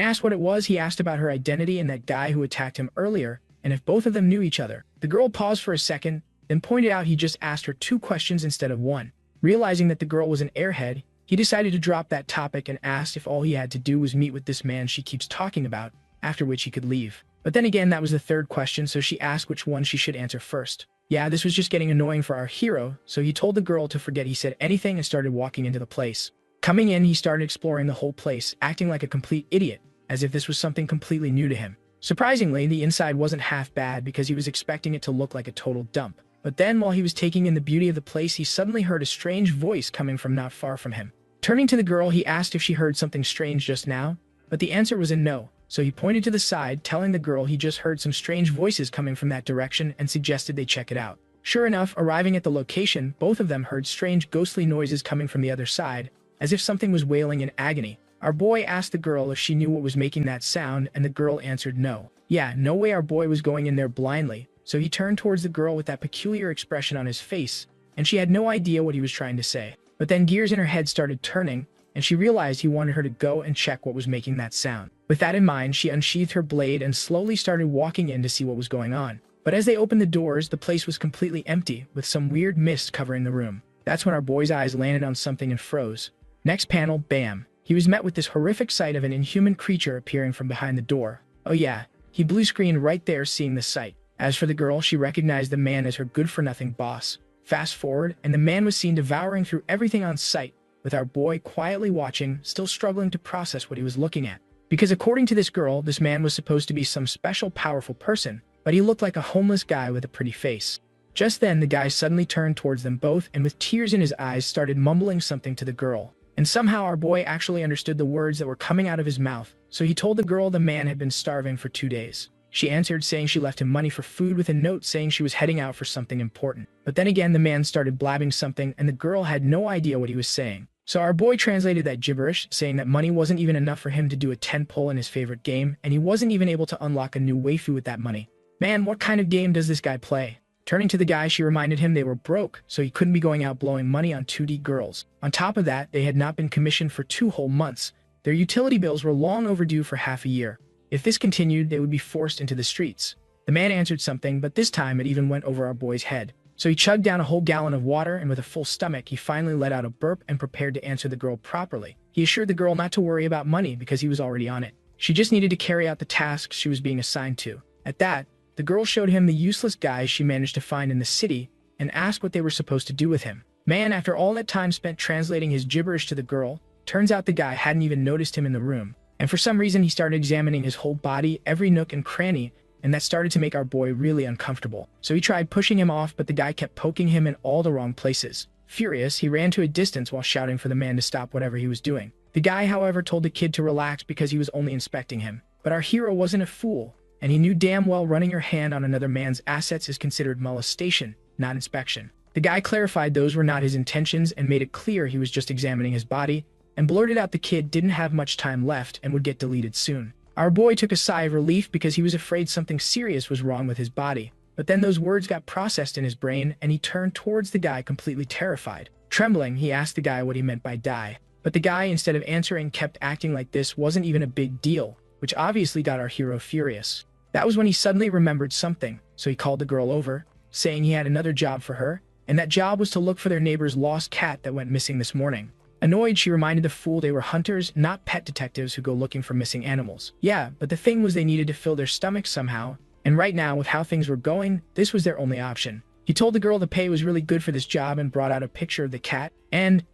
asked what it was, he asked about her identity and that guy who attacked him earlier, and if both of them knew each other. The girl paused for a second, then pointed out he just asked her 2 questions instead of 1. Realizing that the girl was an airhead, he decided to drop that topic and asked if all he had to do was meet with this man she keeps talking about, after which he could leave. But then again, that was the 3rd question, so she asked which one she should answer first. Yeah, this was just getting annoying for our hero, so he told the girl to forget he said anything and started walking into the place. Coming in, he started exploring the whole place, acting like a complete idiot, as if this was something completely new to him. Surprisingly, the inside wasn't half bad because he was expecting it to look like a total dump. But then, while he was taking in the beauty of the place, he suddenly heard a strange voice coming from not far from him. Turning to the girl, he asked if she heard something strange just now, but the answer was a no, so he pointed to the side, telling the girl he just heard some strange voices coming from that direction and suggested they check it out. Sure enough, arriving at the location, both of them heard strange ghostly noises coming from the other side, as if something was wailing in agony. Our boy asked the girl if she knew what was making that sound, and the girl answered no. Yeah, no way our boy was going in there blindly, so he turned towards the girl with that peculiar expression on his face, and she had no idea what he was trying to say. But then gears in her head started turning, and she realized he wanted her to go and check what was making that sound. With that in mind, she unsheathed her blade and slowly started walking in to see what was going on. But as they opened the doors, the place was completely empty, with some weird mist covering the room. That's when our boy's eyes landed on something and froze. Next panel, bam! He was met with this horrific sight of an inhuman creature appearing from behind the door. Oh yeah, he blue screened right there seeing the sight. As for the girl, she recognized the man as her good-for-nothing boss. Fast forward, and the man was seen devouring through everything on sight, with our boy quietly watching, still struggling to process what he was looking at. Because according to this girl, this man was supposed to be some special powerful person, but he looked like a homeless guy with a pretty face. Just then, the guy suddenly turned towards them both and with tears in his eyes started mumbling something to the girl. And somehow our boy actually understood the words that were coming out of his mouth, so he told the girl the man had been starving for 2 days. She answered saying she left him money for food with a note saying she was heading out for something important. But then again, the man started blabbing something and the girl had no idea what he was saying. So our boy translated that gibberish, saying that money wasn't even enough for him to do a 10 pull in his favorite game, and he wasn't even able to unlock a new waifu with that money. Man, what kind of game does this guy play? Turning to the guy, she reminded him they were broke, so he couldn't be going out blowing money on 2D girls. On top of that, they had not been commissioned for 2 whole months. Their utility bills were long overdue for half a year. If this continued, they would be forced into the streets. The man answered something, but this time it even went over our boy's head. So he chugged down a whole gallon of water, and with a full stomach, he finally let out a burp and prepared to answer the girl properly. He assured the girl not to worry about money because he was already on it. She just needed to carry out the tasks she was being assigned to. At that, the girl showed him the useless guys she managed to find in the city and asked what they were supposed to do with him. Man, after all that time spent translating his gibberish to the girl, turns out the guy hadn't even noticed him in the room. And for some reason, he started examining his whole body, every nook and cranny, and that started to make our boy really uncomfortable. So he tried pushing him off, but the guy kept poking him in all the wrong places. Furious, he ran to a distance while shouting for the man to stop whatever he was doing. The guy, however, told the kid to relax because he was only inspecting him. But our hero wasn't a fool, and he knew damn well running your hand on another man's assets is considered molestation, not inspection. The guy clarified those were not his intentions and made it clear he was just examining his body, and blurted out the kid didn't have much time left and would get deleted soon. Our boy took a sigh of relief because he was afraid something serious was wrong with his body. But then those words got processed in his brain and he turned towards the guy completely terrified. Trembling, he asked the guy what he meant by die. But the guy, instead of answering, kept acting like this wasn't even a big deal, which obviously got our hero furious. That was when he suddenly remembered something, so he called the girl over, saying he had another job for her, and that job was to look for their neighbor's lost cat that went missing this morning. Annoyed, she reminded the fool they were hunters, not pet detectives who go looking for missing animals. Yeah, but the thing was they needed to fill their stomachs somehow, and right now, with how things were going, this was their only option. He told the girl the pay was really good for this job and brought out a picture of the cat, and,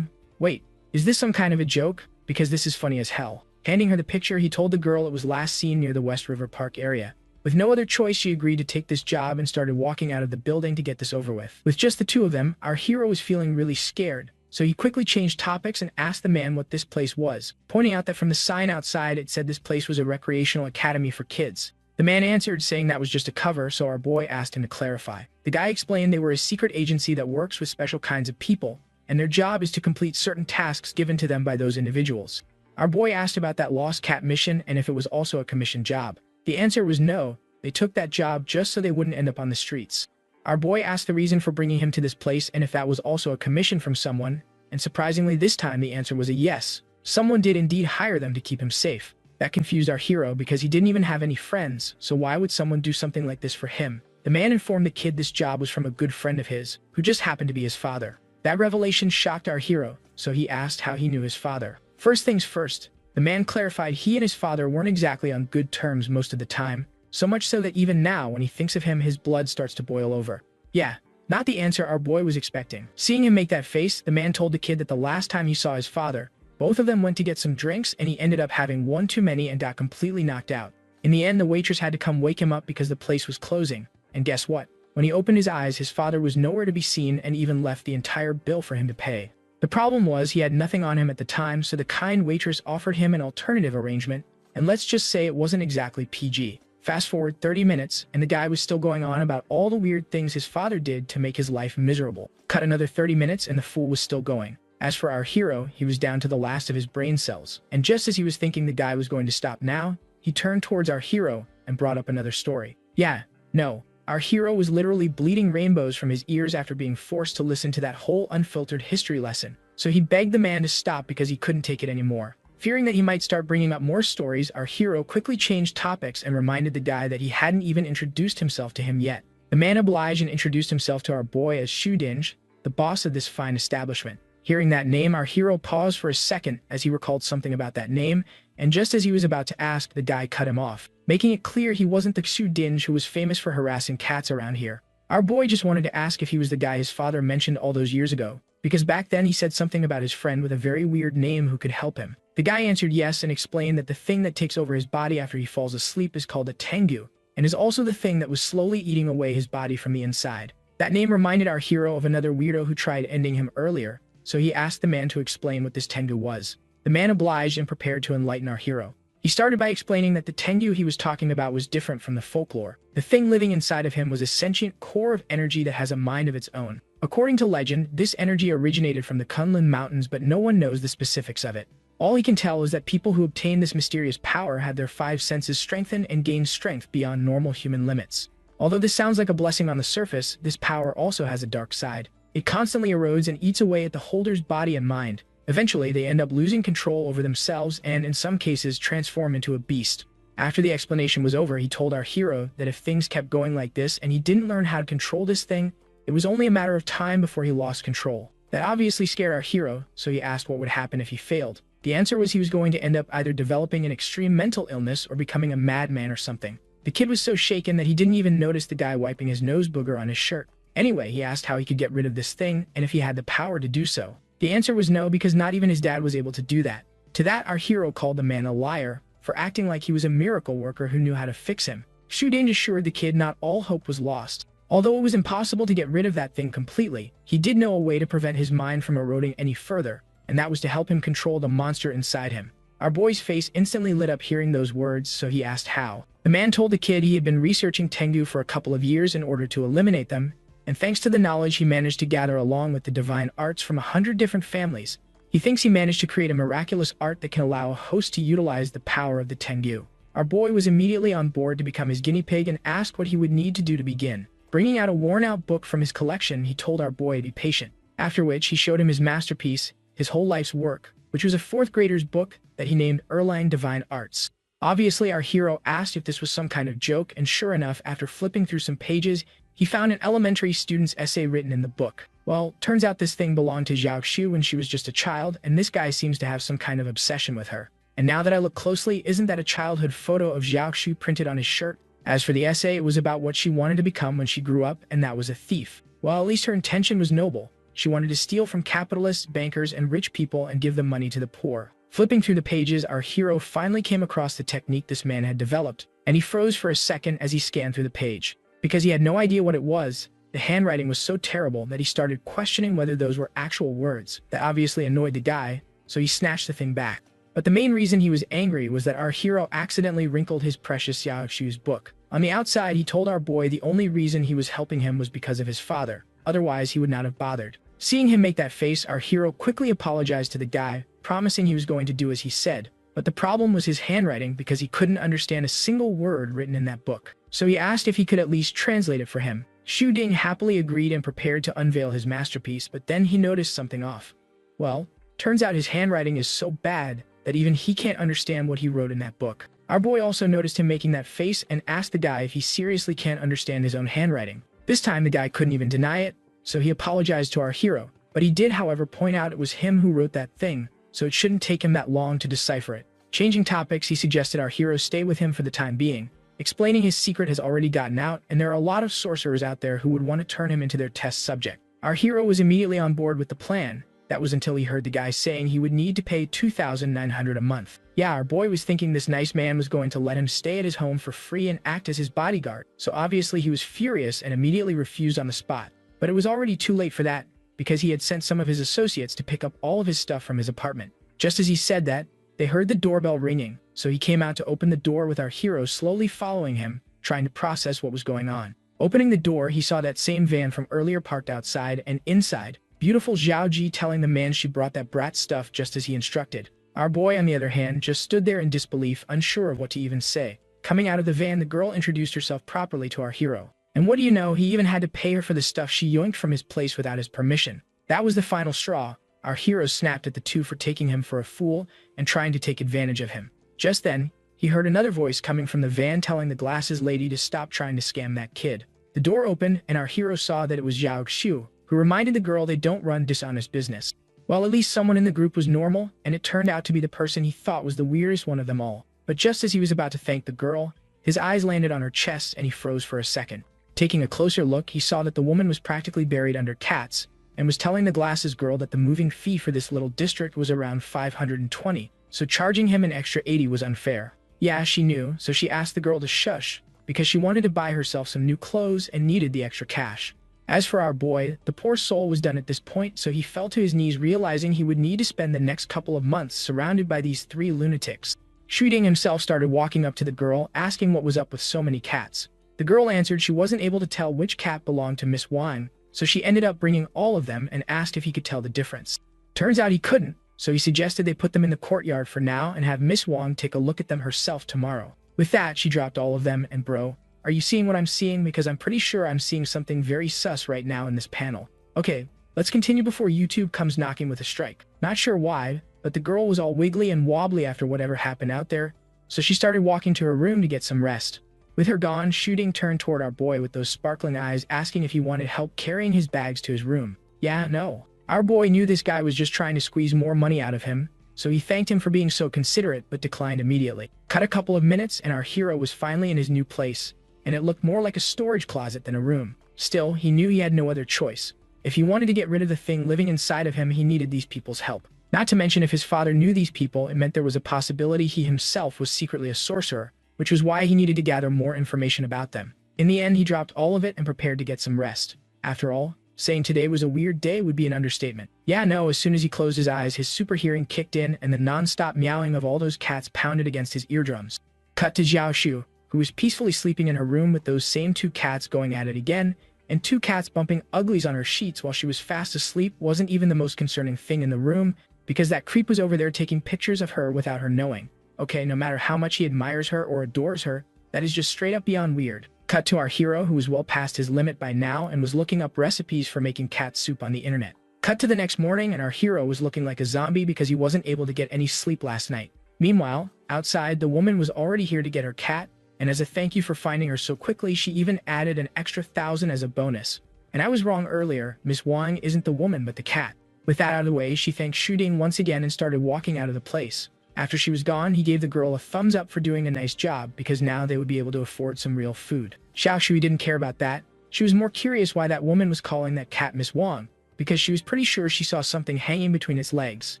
wait, is this some kind of a joke? Because this is funny as hell. Handing her the picture, he told the girl it was last seen near the West River Park area. With no other choice, she agreed to take this job and started walking out of the building to get this over with. With just the two of them, our hero was feeling really scared. So he quickly changed topics and asked the man what this place was, pointing out that from the sign outside it said this place was a recreational academy for kids. The man answered saying that was just a cover, so our boy asked him to clarify. The guy explained they were a secret agency that works with special kinds of people, and their job is to complete certain tasks given to them by those individuals. Our boy asked about that lost cat mission and if it was also a commissioned job. The answer was no. They took that job just so they wouldn't end up on the streets. Our boy asked the reason for bringing him to this place and if that was also a commission from someone, and surprisingly this time the answer was a yes. Someone did indeed hire them to keep him safe. That confused our hero because he didn't even have any friends, so why would someone do something like this for him? The man informed the kid this job was from a good friend of his, who just happened to be his father. That revelation shocked our hero, so he asked how he knew his father. First things first, the man clarified he and his father weren't exactly on good terms most of the time, so much so that even now when he thinks of him his blood starts to boil over. Yeah, not the answer our boy was expecting. Seeing him make that face, the man told the kid that the last time he saw his father, both of them went to get some drinks and he ended up having one too many and got completely knocked out. In the end, the waitress had to come wake him up because the place was closing. And guess what? When he opened his eyes, his father was nowhere to be seen and even left the entire bill for him to pay. The problem was he had nothing on him at the time, so the kind waitress offered him an alternative arrangement, and let's just say it wasn't exactly PG. Fast forward 30 minutes, and the guy was still going on about all the weird things his father did to make his life miserable. Cut another 30 minutes and the fool was still going. As for our hero, he was down to the last of his brain cells, and just as he was thinking the guy was going to stop now, he turned towards our hero and brought up another story. Yeah, no, our hero was literally bleeding rainbows from his ears after being forced to listen to that whole unfiltered history lesson, so he begged the man to stop because he couldn't take it anymore. Fearing that he might start bringing up more stories, our hero quickly changed topics and reminded the guy that he hadn't even introduced himself to him yet. The man obliged and introduced himself to our boy as Shudinj, the boss of this fine establishment. Hearing that name, our hero paused for a second as he recalled something about that name, and just as he was about to ask, the guy cut him off, making it clear he wasn't the Shudinj who was famous for harassing cats around here. Our boy just wanted to ask if he was the guy his father mentioned all those years ago, because back then he said something about his friend with a very weird name who could help him. The guy answered yes and explained that the thing that takes over his body after he falls asleep is called a tengu, and is also the thing that was slowly eating away his body from the inside. That name reminded our hero of another weirdo who tried ending him earlier, so he asked the man to explain what this tengu was. The man obliged and prepared to enlighten our hero. He started by explaining that the tengu he was talking about was different from the folklore. The thing living inside of him was a sentient core of energy that has a mind of its own. According to legend, this energy originated from the Kunlun Mountains, but no one knows the specifics of it. All he can tell is that people who obtain this mysterious power had their 5 senses strengthened and gained strength beyond normal human limits. Although this sounds like a blessing on the surface, this power also has a dark side. It constantly erodes and eats away at the holder's body and mind. Eventually, they end up losing control over themselves and, in some cases, transform into a beast. After the explanation was over, he told our hero that if things kept going like this and he didn't learn how to control this thing, it was only a matter of time before he lost control. That obviously scared our hero, so he asked what would happen if he failed. The answer was he was going to end up either developing an extreme mental illness or becoming a madman or something. The kid was so shaken that he didn't even notice the guy wiping his nose booger on his shirt. Anyway, he asked how he could get rid of this thing and if he had the power to do so. The answer was no, because not even his dad was able to do that. To that, our hero called the man a liar for acting like he was a miracle worker who knew how to fix him. Shudinj assured the kid not all hope was lost. Although it was impossible to get rid of that thing completely, he did know a way to prevent his mind from eroding any further, and that was to help him control the monster inside him. Our boy's face instantly lit up hearing those words, so he asked how. The man told the kid he had been researching tengu for a couple of years in order to eliminate them, and thanks to the knowledge he managed to gather along with the divine arts from 100 different families, he thinks he managed to create a miraculous art that can allow a host to utilize the power of the tengu. Our boy was immediately on board to become his guinea pig and asked what he would need to do to begin. Bringing out a worn-out book from his collection, he told our boy to be patient, after which he showed him his masterpiece, his whole life's work, which was a 4th grader's book that he named Erline Divine Arts. Obviously, our hero asked if this was some kind of joke, and sure enough, after flipping through some pages, he found an elementary student's essay written in the book. Well, turns out this thing belonged to Xiaoxu when she was just a child, and this guy seems to have some kind of obsession with her. And now that I look closely, isn't that a childhood photo of Xiaoxu printed on his shirt? As for the essay, it was about what she wanted to become when she grew up, and that was a thief. Well, at least her intention was noble. She wanted to steal from capitalists, bankers, and rich people and give them money to the poor. Flipping through the pages, our hero finally came across the technique this man had developed, and he froze for a second as he scanned through the page. Because he had no idea what it was, the handwriting was so terrible that he started questioning whether those were actual words. That obviously annoyed the guy, so he snatched the thing back. But the main reason he was angry was that our hero accidentally wrinkled his precious Xiaoxu's book. On the outside, he told our boy the only reason he was helping him was because of his father. Otherwise, he would not have bothered. Seeing him make that face, our hero quickly apologized to the guy, promising he was going to do as he said. But the problem was his handwriting, because he couldn't understand a single word written in that book. so he asked if he could at least translate it for him. Xu Ding happily agreed and prepared to unveil his masterpiece, but then he noticed something off. Well, turns out his handwriting is so bad that even he can't understand what he wrote in that book. Our boy also noticed him making that face and asked the guy if he seriously can't understand his own handwriting. This time the guy couldn't even deny it, so he apologized to our hero, but he did however point out it was him who wrote that thing, so it shouldn't take him that long to decipher it. Changing topics, he suggested our hero stay with him for the time being, explaining his secret has already gotten out and there are a lot of sorcerers out there who would want to turn him into their test subject. Our hero was immediately on board with the plan. That was until he heard the guy saying he would need to pay $2,900 a month. Yeah, our boy was thinking this nice man was going to let him stay at his home for free and act as his bodyguard, so obviously he was furious and immediately refused on the spot. But it was already too late for that, because he had sent some of his associates to pick up all of his stuff from his apartment. Just as he said that, they heard the doorbell ringing, so he came out to open the door with our hero slowly following him, trying to process what was going on. Opening the door, he saw that same van from earlier parked outside, and inside, beautiful Zhao Ji telling the man she brought that brat stuff just as he instructed. Our boy, on the other hand, just stood there in disbelief, unsure of what to even say. Coming out of the van, the girl introduced herself properly to our hero. And what do you know, he even had to pay her for the stuff she yoinked from his place without his permission. That was the final straw. Our hero snapped at the two for taking him for a fool and trying to take advantage of him. Just then, he heard another voice coming from the van telling the glasses lady to stop trying to scam that kid. The door opened, and our hero saw that it was Zhao Xiu, who reminded the girl they don't run dishonest business. Well, at least someone in the group was normal, and it turned out to be the person he thought was the weirdest one of them all. But just as he was about to thank the girl, his eyes landed on her chest and he froze for a second. Taking a closer look, he saw that the woman was practically buried under cats, and was telling the glasses girl that the moving fee for this little district was around 520, so charging him an extra 80 was unfair. Yeah, she knew, so she asked the girl to shush, because she wanted to buy herself some new clothes and needed the extra cash. As for our boy, the poor soul was done at this point, so he fell to his knees realizing he would need to spend the next couple of months surrounded by these three lunatics. Xu Ding himself started walking up to the girl, asking what was up with so many cats. The girl answered she wasn't able to tell which cat belonged to Miss Wang, so she ended up bringing all of them and asked if he could tell the difference. Turns out he couldn't, so he suggested they put them in the courtyard for now and have Miss Wang take a look at them herself tomorrow. With that, she dropped all of them, and bro, are you seeing what I'm seeing? Because I'm pretty sure I'm seeing something very sus right now in this panel. Okay, let's continue before YouTube comes knocking with a strike. Not sure why, but the girl was all wiggly and wobbly after whatever happened out there, so she started walking to her room to get some rest. With her gone, Xu Ding turned toward our boy with those sparkling eyes, asking if he wanted help carrying his bags to his room. Yeah, no. Our boy knew this guy was just trying to squeeze more money out of him, so he thanked him for being so considerate but declined immediately. Cut a couple of minutes and our hero was finally in his new place, and it looked more like a storage closet than a room. Still, he knew he had no other choice. If he wanted to get rid of the thing living inside of him, he needed these people's help. Not to mention, if his father knew these people, it meant there was a possibility he himself was secretly a sorcerer, which was why he needed to gather more information about them. In the end, he dropped all of it and prepared to get some rest. After all, saying today was a weird day would be an understatement. Yeah, no, as soon as he closed his eyes, his super hearing kicked in and the non-stop meowing of all those cats pounded against his eardrums. Cut to Zhao Xiu, who was peacefully sleeping in her room with those same two cats going at it again, and two cats bumping uglies on her sheets while she was fast asleep wasn't even the most concerning thing in the room, because that creep was over there taking pictures of her without her knowing. Okay, no matter how much he admires her or adores her, that is just straight up beyond weird. Cut to our hero, who was well past his limit by now and was looking up recipes for making cat soup on the internet. Cut to the next morning, and our hero was looking like a zombie because he wasn't able to get any sleep last night. Meanwhile, outside, the woman was already here to get her cat, and as a thank you for finding her so quickly, she even added an extra 1,000 as a bonus. And I was wrong earlier, Miss Wang isn't the woman but the cat. With that out of the way, she thanked Xu Ding once again and started walking out of the place. After she was gone, he gave the girl a thumbs up for doing a nice job, because now they would be able to afford some real food. Xiao Shui didn't care about that. She was more curious why that woman was calling that cat Miss Wang, because she was pretty sure she saw something hanging between its legs.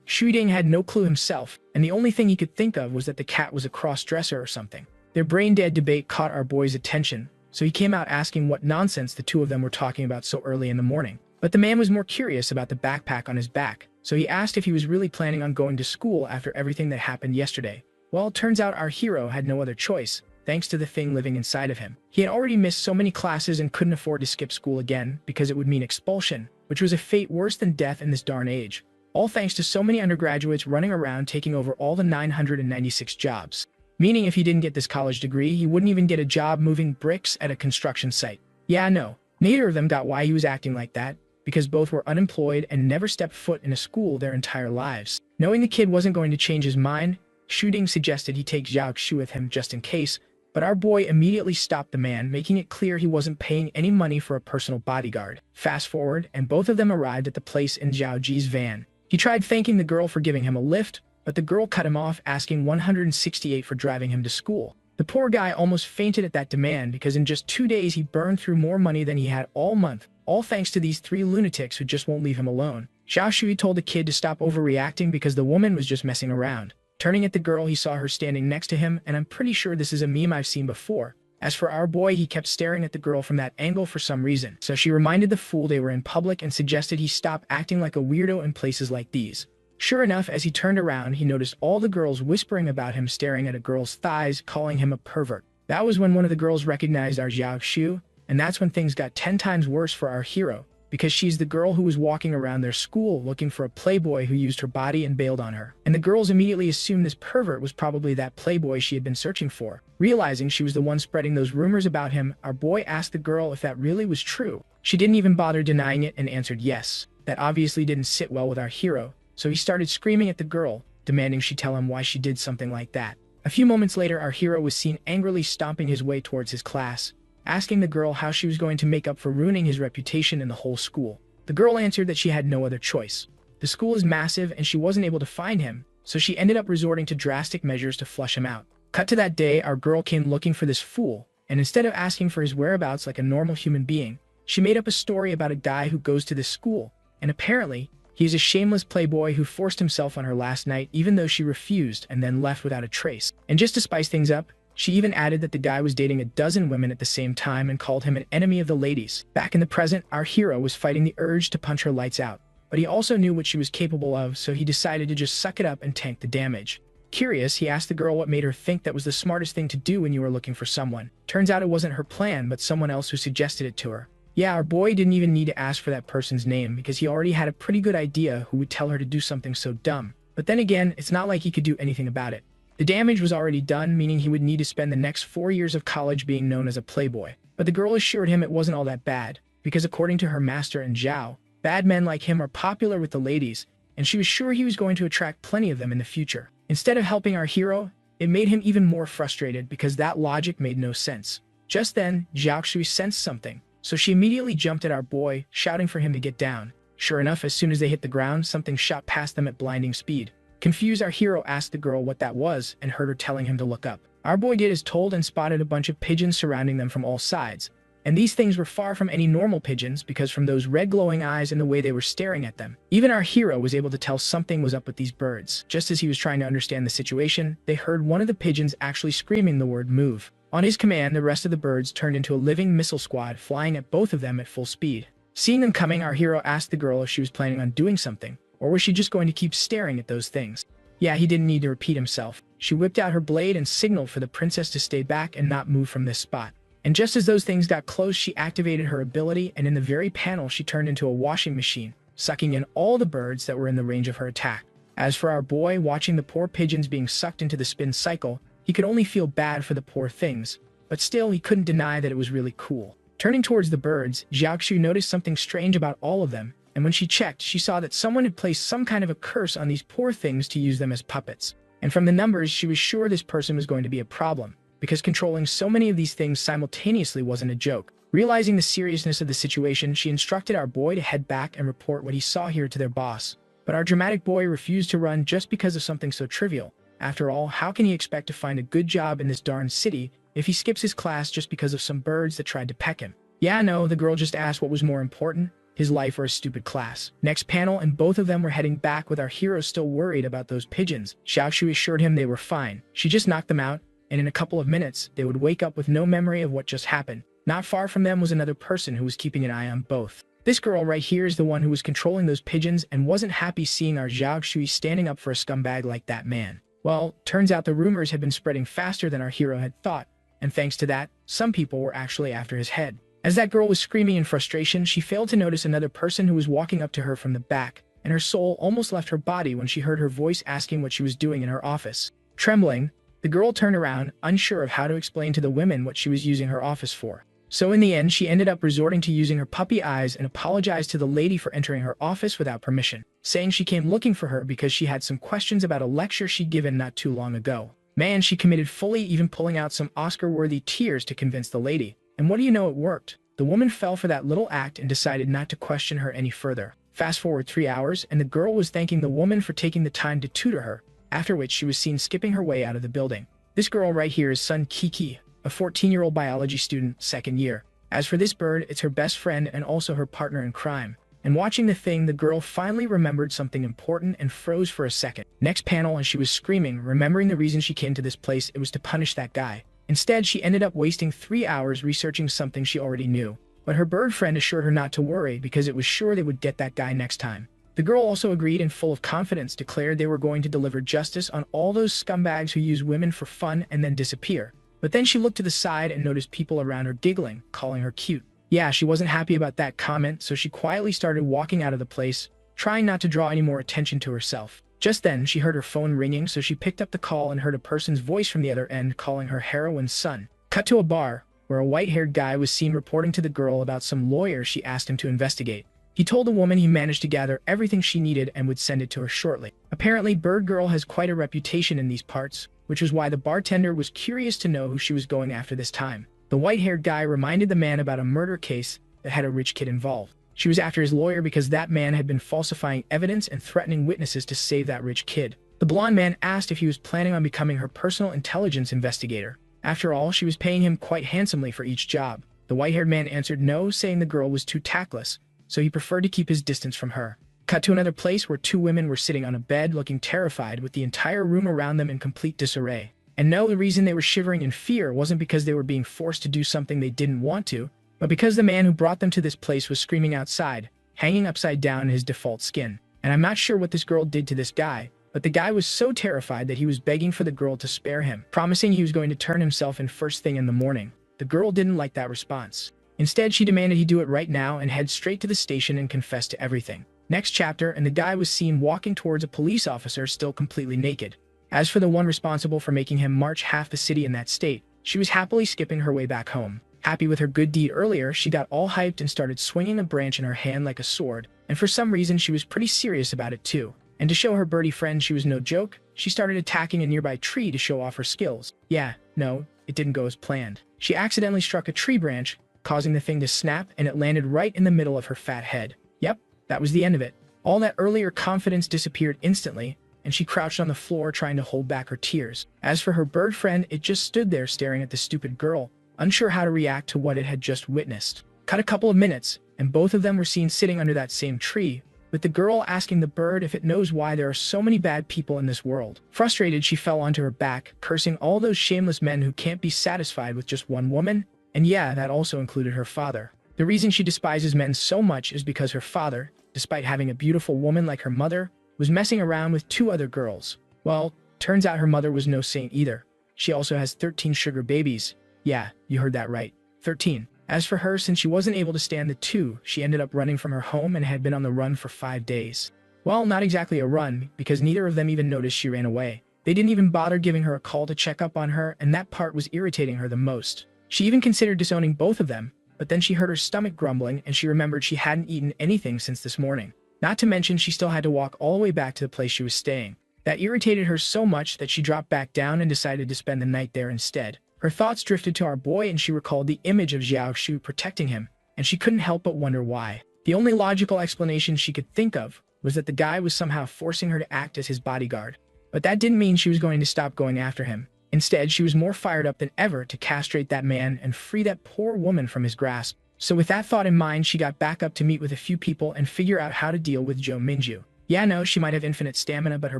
Xu Ding had no clue himself, and the only thing he could think of was that the cat was a cross-dresser or something. Their brain-dead debate caught our boy's attention, so he came out asking what nonsense the two of them were talking about so early in the morning. But the man was more curious about the backpack on his back, so he asked if he was really planning on going to school after everything that happened yesterday. Well, it turns out our hero had no other choice, thanks to the thing living inside of him. He had already missed so many classes and couldn't afford to skip school again, because it would mean expulsion, which was a fate worse than death in this darn age. All thanks to so many undergraduates running around taking over all the 996 jobs. meaning if he didn't get this college degree, he wouldn't even get a job moving bricks at a construction site. Yeah, no, neither of them got why he was acting like that, because both were unemployed and never stepped foot in a school their entire lives. Knowing the kid wasn't going to change his mind, Shooting suggested he take Zhao Xu with him just in case, but our boy immediately stopped the man, making it clear he wasn't paying any money for a personal bodyguard. Fast forward, and both of them arrived at the place in Zhao Ji's van. He tried thanking the girl for giving him a lift, but the girl cut him off, asking 168 for driving him to school. The poor guy almost fainted at that demand because in just 2 days he burned through more money than he had all month, all thanks to these 3 lunatics who just won't leave him alone. Zhao Xu told the kid to stop overreacting because the woman was just messing around. Turning at the girl, he saw her standing next to him, and I'm pretty sure this is a meme I've seen before. As for our boy, he kept staring at the girl from that angle for some reason, so she reminded the fool they were in public and suggested he stop acting like a weirdo in places like these. Sure enough, as he turned around, he noticed all the girls whispering about him, staring at a girl's thighs, calling him a pervert. That was when one of the girls recognized our Zhao Xu, and that's when things got 10 times worse for our hero, because she's the girl who was walking around their school looking for a playboy who used her body and bailed on her. And the girls immediately assumed this pervert was probably that playboy she had been searching for. Realizing she was the one spreading those rumors about him, our boy asked the girl if that really was true. She didn't even bother denying it and answered yes. That obviously didn't sit well with our hero, so he started screaming at the girl, demanding she tell him why she did something like that. A few moments later, our hero was seen angrily stomping his way towards his class, asking the girl how she was going to make up for ruining his reputation in the whole school. The girl answered that she had no other choice. The school is massive and she wasn't able to find him, so she ended up resorting to drastic measures to flush him out. Cut to that day, our girl came looking for this fool, and instead of asking for his whereabouts like a normal human being, she made up a story about a guy who goes to this school, and apparently, he is a shameless playboy who forced himself on her last night even though she refused and then left without a trace. And just to spice things up, she even added that the guy was dating a dozen women at the same time and called him an enemy of the ladies. Back in the present, our hero was fighting the urge to punch her lights out, but he also knew what she was capable of, so he decided to just suck it up and tank the damage. Curious, he asked the girl what made her think that was the smartest thing to do when you were looking for someone. Turns out it wasn't her plan, but someone else who suggested it to her. Yeah, our boy didn't even need to ask for that person's name because he already had a pretty good idea who would tell her to do something so dumb. But then again, it's not like he could do anything about it. The damage was already done, meaning he would need to spend the next 4 years of college being known as a playboy. But the girl assured him it wasn't all that bad, because according to her master and Zhao, bad men like him are popular with the ladies, and she was sure he was going to attract plenty of them in the future. Instead of helping our hero, it made him even more frustrated because that logic made no sense. Just then, Zhao Xu sensed something, so she immediately jumped at our boy, shouting for him to get down. Sure enough, as soon as they hit the ground, something shot past them at blinding speed. Confused, our hero asked the girl what that was and heard her telling him to look up. Our boy did as told and spotted a bunch of pigeons surrounding them from all sides. And these things were far from any normal pigeons because from those red glowing eyes and the way they were staring at them, even our hero was able to tell something was up with these birds. Just as he was trying to understand the situation, they heard one of the pigeons actually screaming the word move. On his command, the rest of the birds turned into a living missile squad, flying at both of them at full speed. Seeing them coming, our hero asked the girl if she was planning on doing something, or was she just going to keep staring at those things? Yeah, he didn't need to repeat himself. She whipped out her blade and signaled for the princess to stay back and not move from this spot. And just as those things got close, she activated her ability, and in the very panel, she turned into a washing machine, sucking in all the birds that were in the range of her attack. As for our boy, watching the poor pigeons being sucked into the spin cycle, he could only feel bad for the poor things, but still he couldn't deny that it was really cool. Turning towards the birds, Xiaoxu noticed something strange about all of them, and when she checked, she saw that someone had placed some kind of a curse on these poor things to use them as puppets. And from the numbers, she was sure this person was going to be a problem, because controlling so many of these things simultaneously wasn't a joke. Realizing the seriousness of the situation, she instructed our boy to head back and report what he saw here to their boss. But our dramatic boy refused to run just because of something so trivial. After all, how can he expect to find a good job in this darn city if he skips his class just because of some birds that tried to peck him? Yeah, no, the girl just asked what was more important, his life or his stupid class. Next panel, and both of them were heading back with our hero still worried about those pigeons. Xiaoxu assured him they were fine. She just knocked them out, and in a couple of minutes, they would wake up with no memory of what just happened. Not far from them was another person who was keeping an eye on both. This girl right here is the one who was controlling those pigeons and wasn't happy seeing our Xiaoxu standing up for a scumbag like that man. Well, turns out the rumors had been spreading faster than our hero had thought, and thanks to that, some people were actually after his head. As that girl was screaming in frustration, she failed to notice another person who was walking up to her from the back, and her soul almost left her body when she heard her voice asking what she was doing in her office. Trembling, The girl turned around, unsure of how to explain to the women what she was using her office for. So in the end, she ended up resorting to using her puppy eyes and apologized to the lady for entering her office without permission, saying she came looking for her because she had some questions about a lecture she'd given not too long ago. Man, she committed fully, even pulling out some Oscar-worthy tears to convince the lady. And what do you know, it worked. The woman fell for that little act and decided not to question her any further. Fast forward 3 hours, and the girl was thanking the woman for taking the time to tutor her, after which she was seen skipping her way out of the building. This girl right here is Sun Kiki, a 14-year-old biology student, second year. As for this bird, it's her best friend and also her partner in crime. And watching the thing, the girl finally remembered something important and froze for a second. Next panel, and she was screaming, remembering the reason she came to this place, it was to punish that guy. Instead, she ended up wasting 3 hours researching something she already knew. But her bird friend assured her not to worry because it was sure they would get that guy next time. The girl also agreed and full of confidence declared they were going to deliver justice on all those scumbags who use women for fun and then disappear. But then she looked to the side and noticed people around her giggling, calling her cute. Yeah, she wasn't happy about that comment, so she quietly started walking out of the place, trying not to draw any more attention to herself. Just then, she heard her phone ringing, so she picked up the call and heard a person's voice from the other end calling her heroine's son. Cut to a bar, where a white-haired guy was seen reporting to the girl about some lawyer she asked him to investigate. He told the woman he managed to gather everything she needed and would send it to her shortly. Apparently, Bird Girl has quite a reputation in these parts, which is why the bartender was curious to know who she was going after this time. The white-haired guy reminded the man about a murder case that had a rich kid involved. She was after his lawyer because that man had been falsifying evidence and threatening witnesses to save that rich kid. The blonde man asked if he was planning on becoming her personal intelligence investigator. After all, she was paying him quite handsomely for each job. The white-haired man answered no, saying the girl was too tactless, so he preferred to keep his distance from her. Cut to another place where 2 women were sitting on a bed looking terrified with the entire room around them in complete disarray. And no, the reason they were shivering in fear wasn't because they were being forced to do something they didn't want to, but because the man who brought them to this place was screaming outside, hanging upside down in his default skin. And I'm not sure what this girl did to this guy, but the guy was so terrified that he was begging for the girl to spare him, promising he was going to turn himself in first thing in the morning. The girl didn't like that response. Instead, she demanded he do it right now and head straight to the station and confess to everything. Next chapter, and the guy was seen walking towards a police officer still completely naked. As for the one responsible for making him march half the city in that state, she was happily skipping her way back home. Happy with her good deed earlier, she got all hyped and started swinging a branch in her hand like a sword, and for some reason she was pretty serious about it too. And to show her birdie friend she was no joke, she started attacking a nearby tree to show off her skills. Yeah, no, it didn't go as planned. She accidentally struck a tree branch, causing the thing to snap, and it landed right in the middle of her fat head. Yep, that was the end of it. All that earlier confidence disappeared instantly, and she crouched on the floor trying to hold back her tears. As for her bird friend, it just stood there staring at the stupid girl, unsure how to react to what it had just witnessed. Cut a couple of minutes, and both of them were seen sitting under that same tree, with the girl asking the bird if it knows why there are so many bad people in this world. Frustrated, she fell onto her back, cursing all those shameless men who can't be satisfied with just one woman, and yeah, that also included her father. The reason she despises men so much is because her father, despite having a beautiful woman like her mother, was messing around with 2 other girls. Well, turns out her mother was no saint either. She also has 13 sugar babies. Yeah, you heard that right. 13. As for her, since she wasn't able to stand the 2, she ended up running from her home and had been on the run for 5 days. Well, not exactly a run, because neither of them even noticed she ran away. They didn't even bother giving her a call to check up on her, and that part was irritating her the most. She even considered disowning both of them, but then she heard her stomach grumbling and she remembered she hadn't eaten anything since this morning. Not to mention she still had to walk all the way back to the place she was staying. That irritated her so much that she dropped back down and decided to spend the night there instead. Her thoughts drifted to our boy and she recalled the image of Xiao Shu protecting him, and she couldn't help but wonder why. The only logical explanation she could think of was that the guy was somehow forcing her to act as his bodyguard. But that didn't mean she was going to stop going after him. Instead, she was more fired up than ever to castrate that man and free that poor woman from his grasp. So with that thought in mind, she got back up to meet with a few people and figure out how to deal with Zhou Minju. Yeah, no, she might have infinite stamina, but her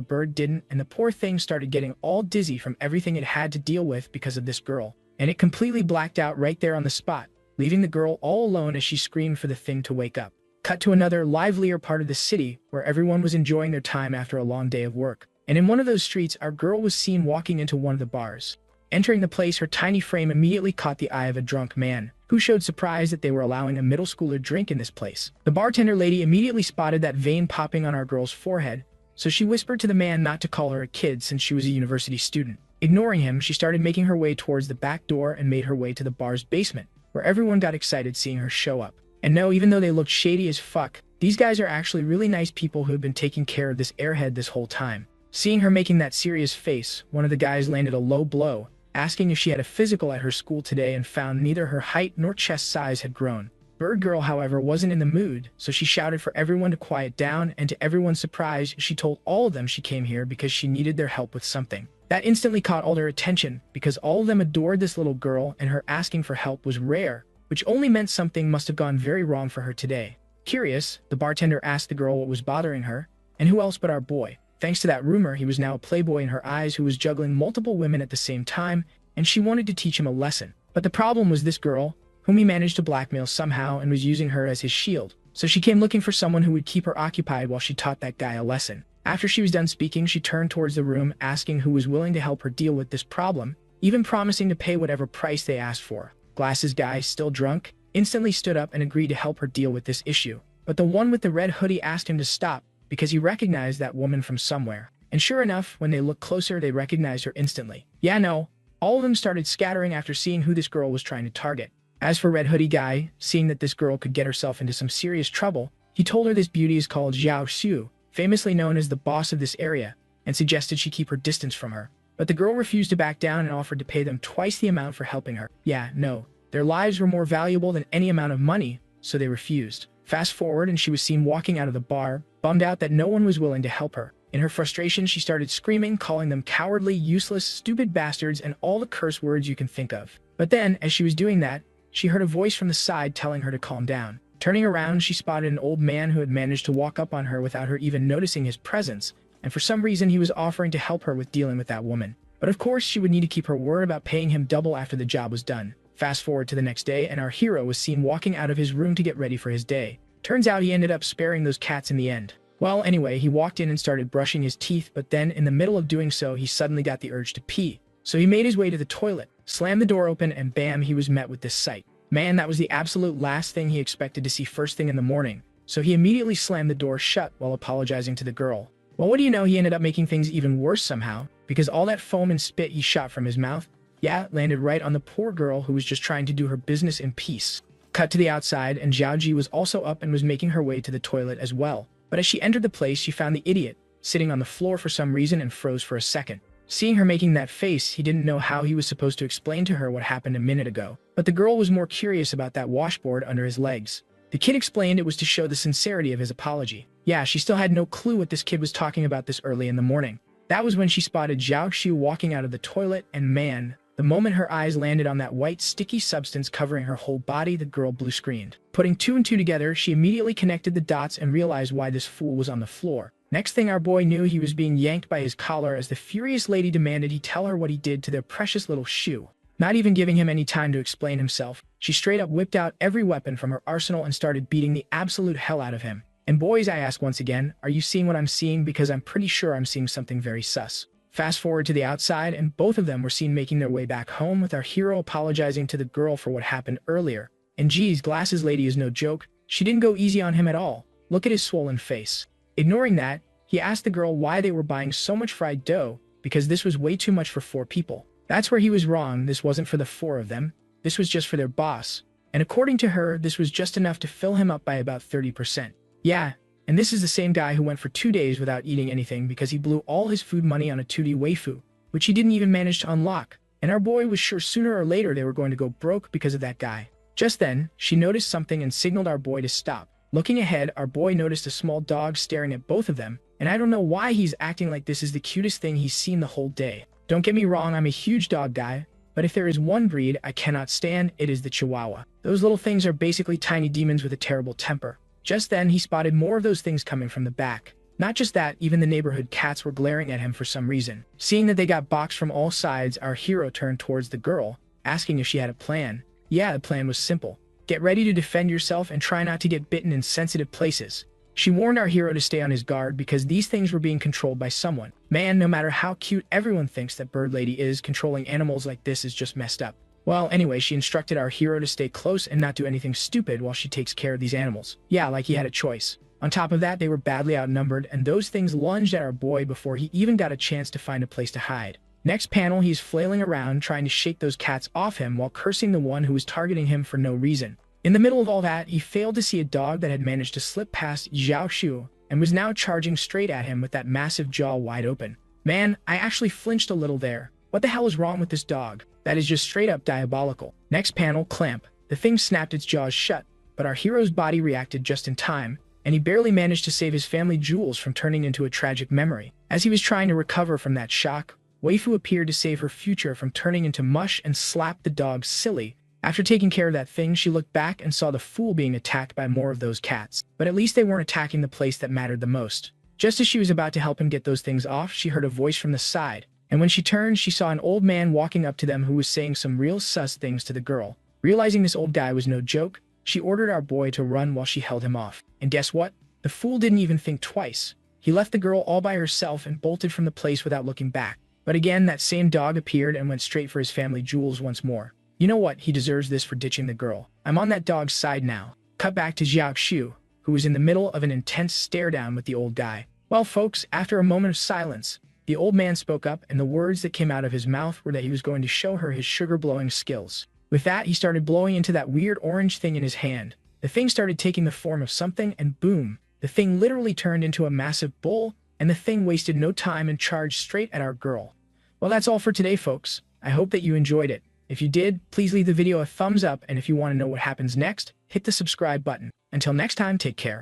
bird didn't, and the poor thing started getting all dizzy from everything it had to deal with because of this girl. And it completely blacked out right there on the spot, leaving the girl all alone as she screamed for the thing to wake up. Cut to another, livelier part of the city, where everyone was enjoying their time after a long day of work. And in one of those streets, our girl was seen walking into one of the bars. Entering the place, her tiny frame immediately caught the eye of a drunk man, who showed surprise that they were allowing a middle schooler drink in this place. The bartender lady immediately spotted that vein popping on our girl's forehead, so she whispered to the man not to call her a kid since she was a university student. Ignoring him, she started making her way towards the back door and made her way to the bar's basement, where everyone got excited seeing her show up. And no, even though they looked shady as fuck, these guys are actually really nice people who have been taking care of this airhead this whole time. Seeing her making that serious face, one of the guys landed a low blow, asking if she had a physical at her school today, and found neither her height nor chest size had grown. Bird Girl, however, wasn't in the mood, so she shouted for everyone to quiet down, and to everyone's surprise, she told all of them she came here because she needed their help with something. That instantly caught all their attention, because all of them adored this little girl, and her asking for help was rare, which only meant something must have gone very wrong for her today. Curious, the bartender asked the girl what was bothering her, and who else but our boy. Thanks to that rumor, he was now a playboy in her eyes who was juggling multiple women at the same time, and she wanted to teach him a lesson. But the problem was this girl, whom he managed to blackmail somehow and was using her as his shield. So she came looking for someone who would keep her occupied while she taught that guy a lesson. After she was done speaking, she turned towards the room, asking who was willing to help her deal with this problem, even promising to pay whatever price they asked for. Glasses guy, still drunk, instantly stood up and agreed to help her deal with this issue. But the one with the red hoodie asked him to stop, because he recognized that woman from somewhere. And sure enough, when they looked closer, they recognized her instantly. Yeah, no, all of them started scattering after seeing who this girl was trying to target. As for Red Hoodie Guy, seeing that this girl could get herself into some serious trouble, he told her this beauty is called Xiao Xiu, famously known as the boss of this area, and suggested she keep her distance from her. But the girl refused to back down and offered to pay them twice the amount for helping her. Yeah, no, their lives were more valuable than any amount of money, so they refused. Fast forward, and she was seen walking out of the bar, bummed out that no one was willing to help her. In her frustration, she started screaming, calling them cowardly, useless, stupid bastards, and all the curse words you can think of. But then, as she was doing that, she heard a voice from the side telling her to calm down. Turning around, she spotted an old man who had managed to walk up on her without her even noticing his presence, and for some reason he was offering to help her with dealing with that woman. But of course, she would need to keep her word about paying him double after the job was done. Fast forward to the next day, and our hero was seen walking out of his room to get ready for his day. Turns out he ended up sparing those cats in the end. Well, anyway, he walked in and started brushing his teeth, but then in the middle of doing so, he suddenly got the urge to pee. So he made his way to the toilet, slammed the door open, and bam, he was met with this sight. Man, that was the absolute last thing he expected to see first thing in the morning, so he immediately slammed the door shut while apologizing to the girl. Well, what do you know, he ended up making things even worse somehow, because all that foam and spit he shot from his mouth, yeah, landed right on the poor girl who was just trying to do her business in peace. Cut to the outside, and Zhaoji was also up and was making her way to the toilet as well. But as she entered the place, she found the idiot sitting on the floor for some reason and froze for a second. Seeing her making that face, he didn't know how he was supposed to explain to her what happened a minute ago. But the girl was more curious about that washboard under his legs. The kid explained it was to show the sincerity of his apology. Yeah, she still had no clue what this kid was talking about this early in the morning. That was when she spotted Zhao Xiu walking out of the toilet, and man, the moment her eyes landed on that white, sticky substance covering her whole body, the girl blue-screened. Putting two and two together, she immediately connected the dots and realized why this fool was on the floor. Next thing our boy knew, he was being yanked by his collar as the furious lady demanded he tell her what he did to their precious little Xiu. Not even giving him any time to explain himself, she straight up whipped out every weapon from her arsenal and started beating the absolute hell out of him. And boys, I ask once again, are you seeing what I'm seeing? Because I'm pretty sure I'm seeing something very sus. Fast forward to the outside, and both of them were seen making their way back home, with our hero apologizing to the girl for what happened earlier. And geez, Glasses Lady is no joke. She didn't go easy on him at all. Look at his swollen face. Ignoring that, he asked the girl why they were buying so much fried dough, because this was way too much for 4 people. That's where he was wrong. This wasn't for the 4 of them. This was just for their boss. And according to her, this was just enough to fill him up by about 30%. Yeah, and this is the same guy who went for 2 days without eating anything because he blew all his food money on a 2D waifu, which he didn't even manage to unlock. And our boy was sure sooner or later they were going to go broke because of that guy. Just then, she noticed something and signaled our boy to stop. Looking ahead, our boy noticed a small dog staring at both of them, and I don't know why he's acting like this is the cutest thing he's seen the whole day. Don't get me wrong, I'm a huge dog guy, but if there is one breed I cannot stand, it is the Chihuahua. Those little things are basically tiny demons with a terrible temper. Just then, he spotted more of those things coming from the back. Not just that, even the neighborhood cats were glaring at him for some reason. Seeing that they got boxed from all sides, our hero turned towards the girl, asking if she had a plan. Yeah, the plan was simple. Get ready to defend yourself and try not to get bitten in sensitive places. She warned our hero to stay on his guard because these things were being controlled by someone. Man, no matter how cute everyone thinks that Bird Lady is, controlling animals like this is just messed up. Well, anyway, she instructed our hero to stay close and not do anything stupid while she takes care of these animals. Yeah, like he had a choice. On top of that, they were badly outnumbered, and those things lunged at our boy before he even got a chance to find a place to hide. Next panel, he's flailing around trying to shake those cats off him while cursing the one who was targeting him for no reason. In the middle of all that, he failed to see a dog that had managed to slip past Zhao Shu and was now charging straight at him with that massive jaw wide open. Man, I actually flinched a little there. What the hell is wrong with this dog? That is just straight up diabolical. Next panel, Clamp. The thing snapped its jaws shut, but our hero's body reacted just in time, and he barely managed to save his family jewels from turning into a tragic memory. As he was trying to recover from that shock, Waifu appeared to save her future from turning into mush and slapped the dog silly. After taking care of that thing, she looked back and saw the fool being attacked by more of those cats. But at least they weren't attacking the place that mattered the most. Just as she was about to help him get those things off, she heard a voice from the side, and when she turned, she saw an old man walking up to them who was saying some real sus things to the girl. Realizing this old guy was no joke, she ordered our boy to run while she held him off. And guess what? The fool didn't even think twice. He left the girl all by herself and bolted from the place without looking back. But again, that same dog appeared and went straight for his family jewels once more. You know what? He deserves this for ditching the girl. I'm on that dog's side now. Cut back to Zhao Shu, who was in the middle of an intense stare-down with the old guy. Well, folks, after a moment of silence, the old man spoke up, and the words that came out of his mouth were that he was going to show her his sugar-blowing skills. With that, he started blowing into that weird orange thing in his hand. The thing started taking the form of something, and boom, the thing literally turned into a massive bull, and the thing wasted no time and charged straight at our girl. Well, that's all for today, folks. I hope that you enjoyed it. If you did, please leave the video a thumbs up, and if you want to know what happens next, hit the subscribe button. Until next time, take care.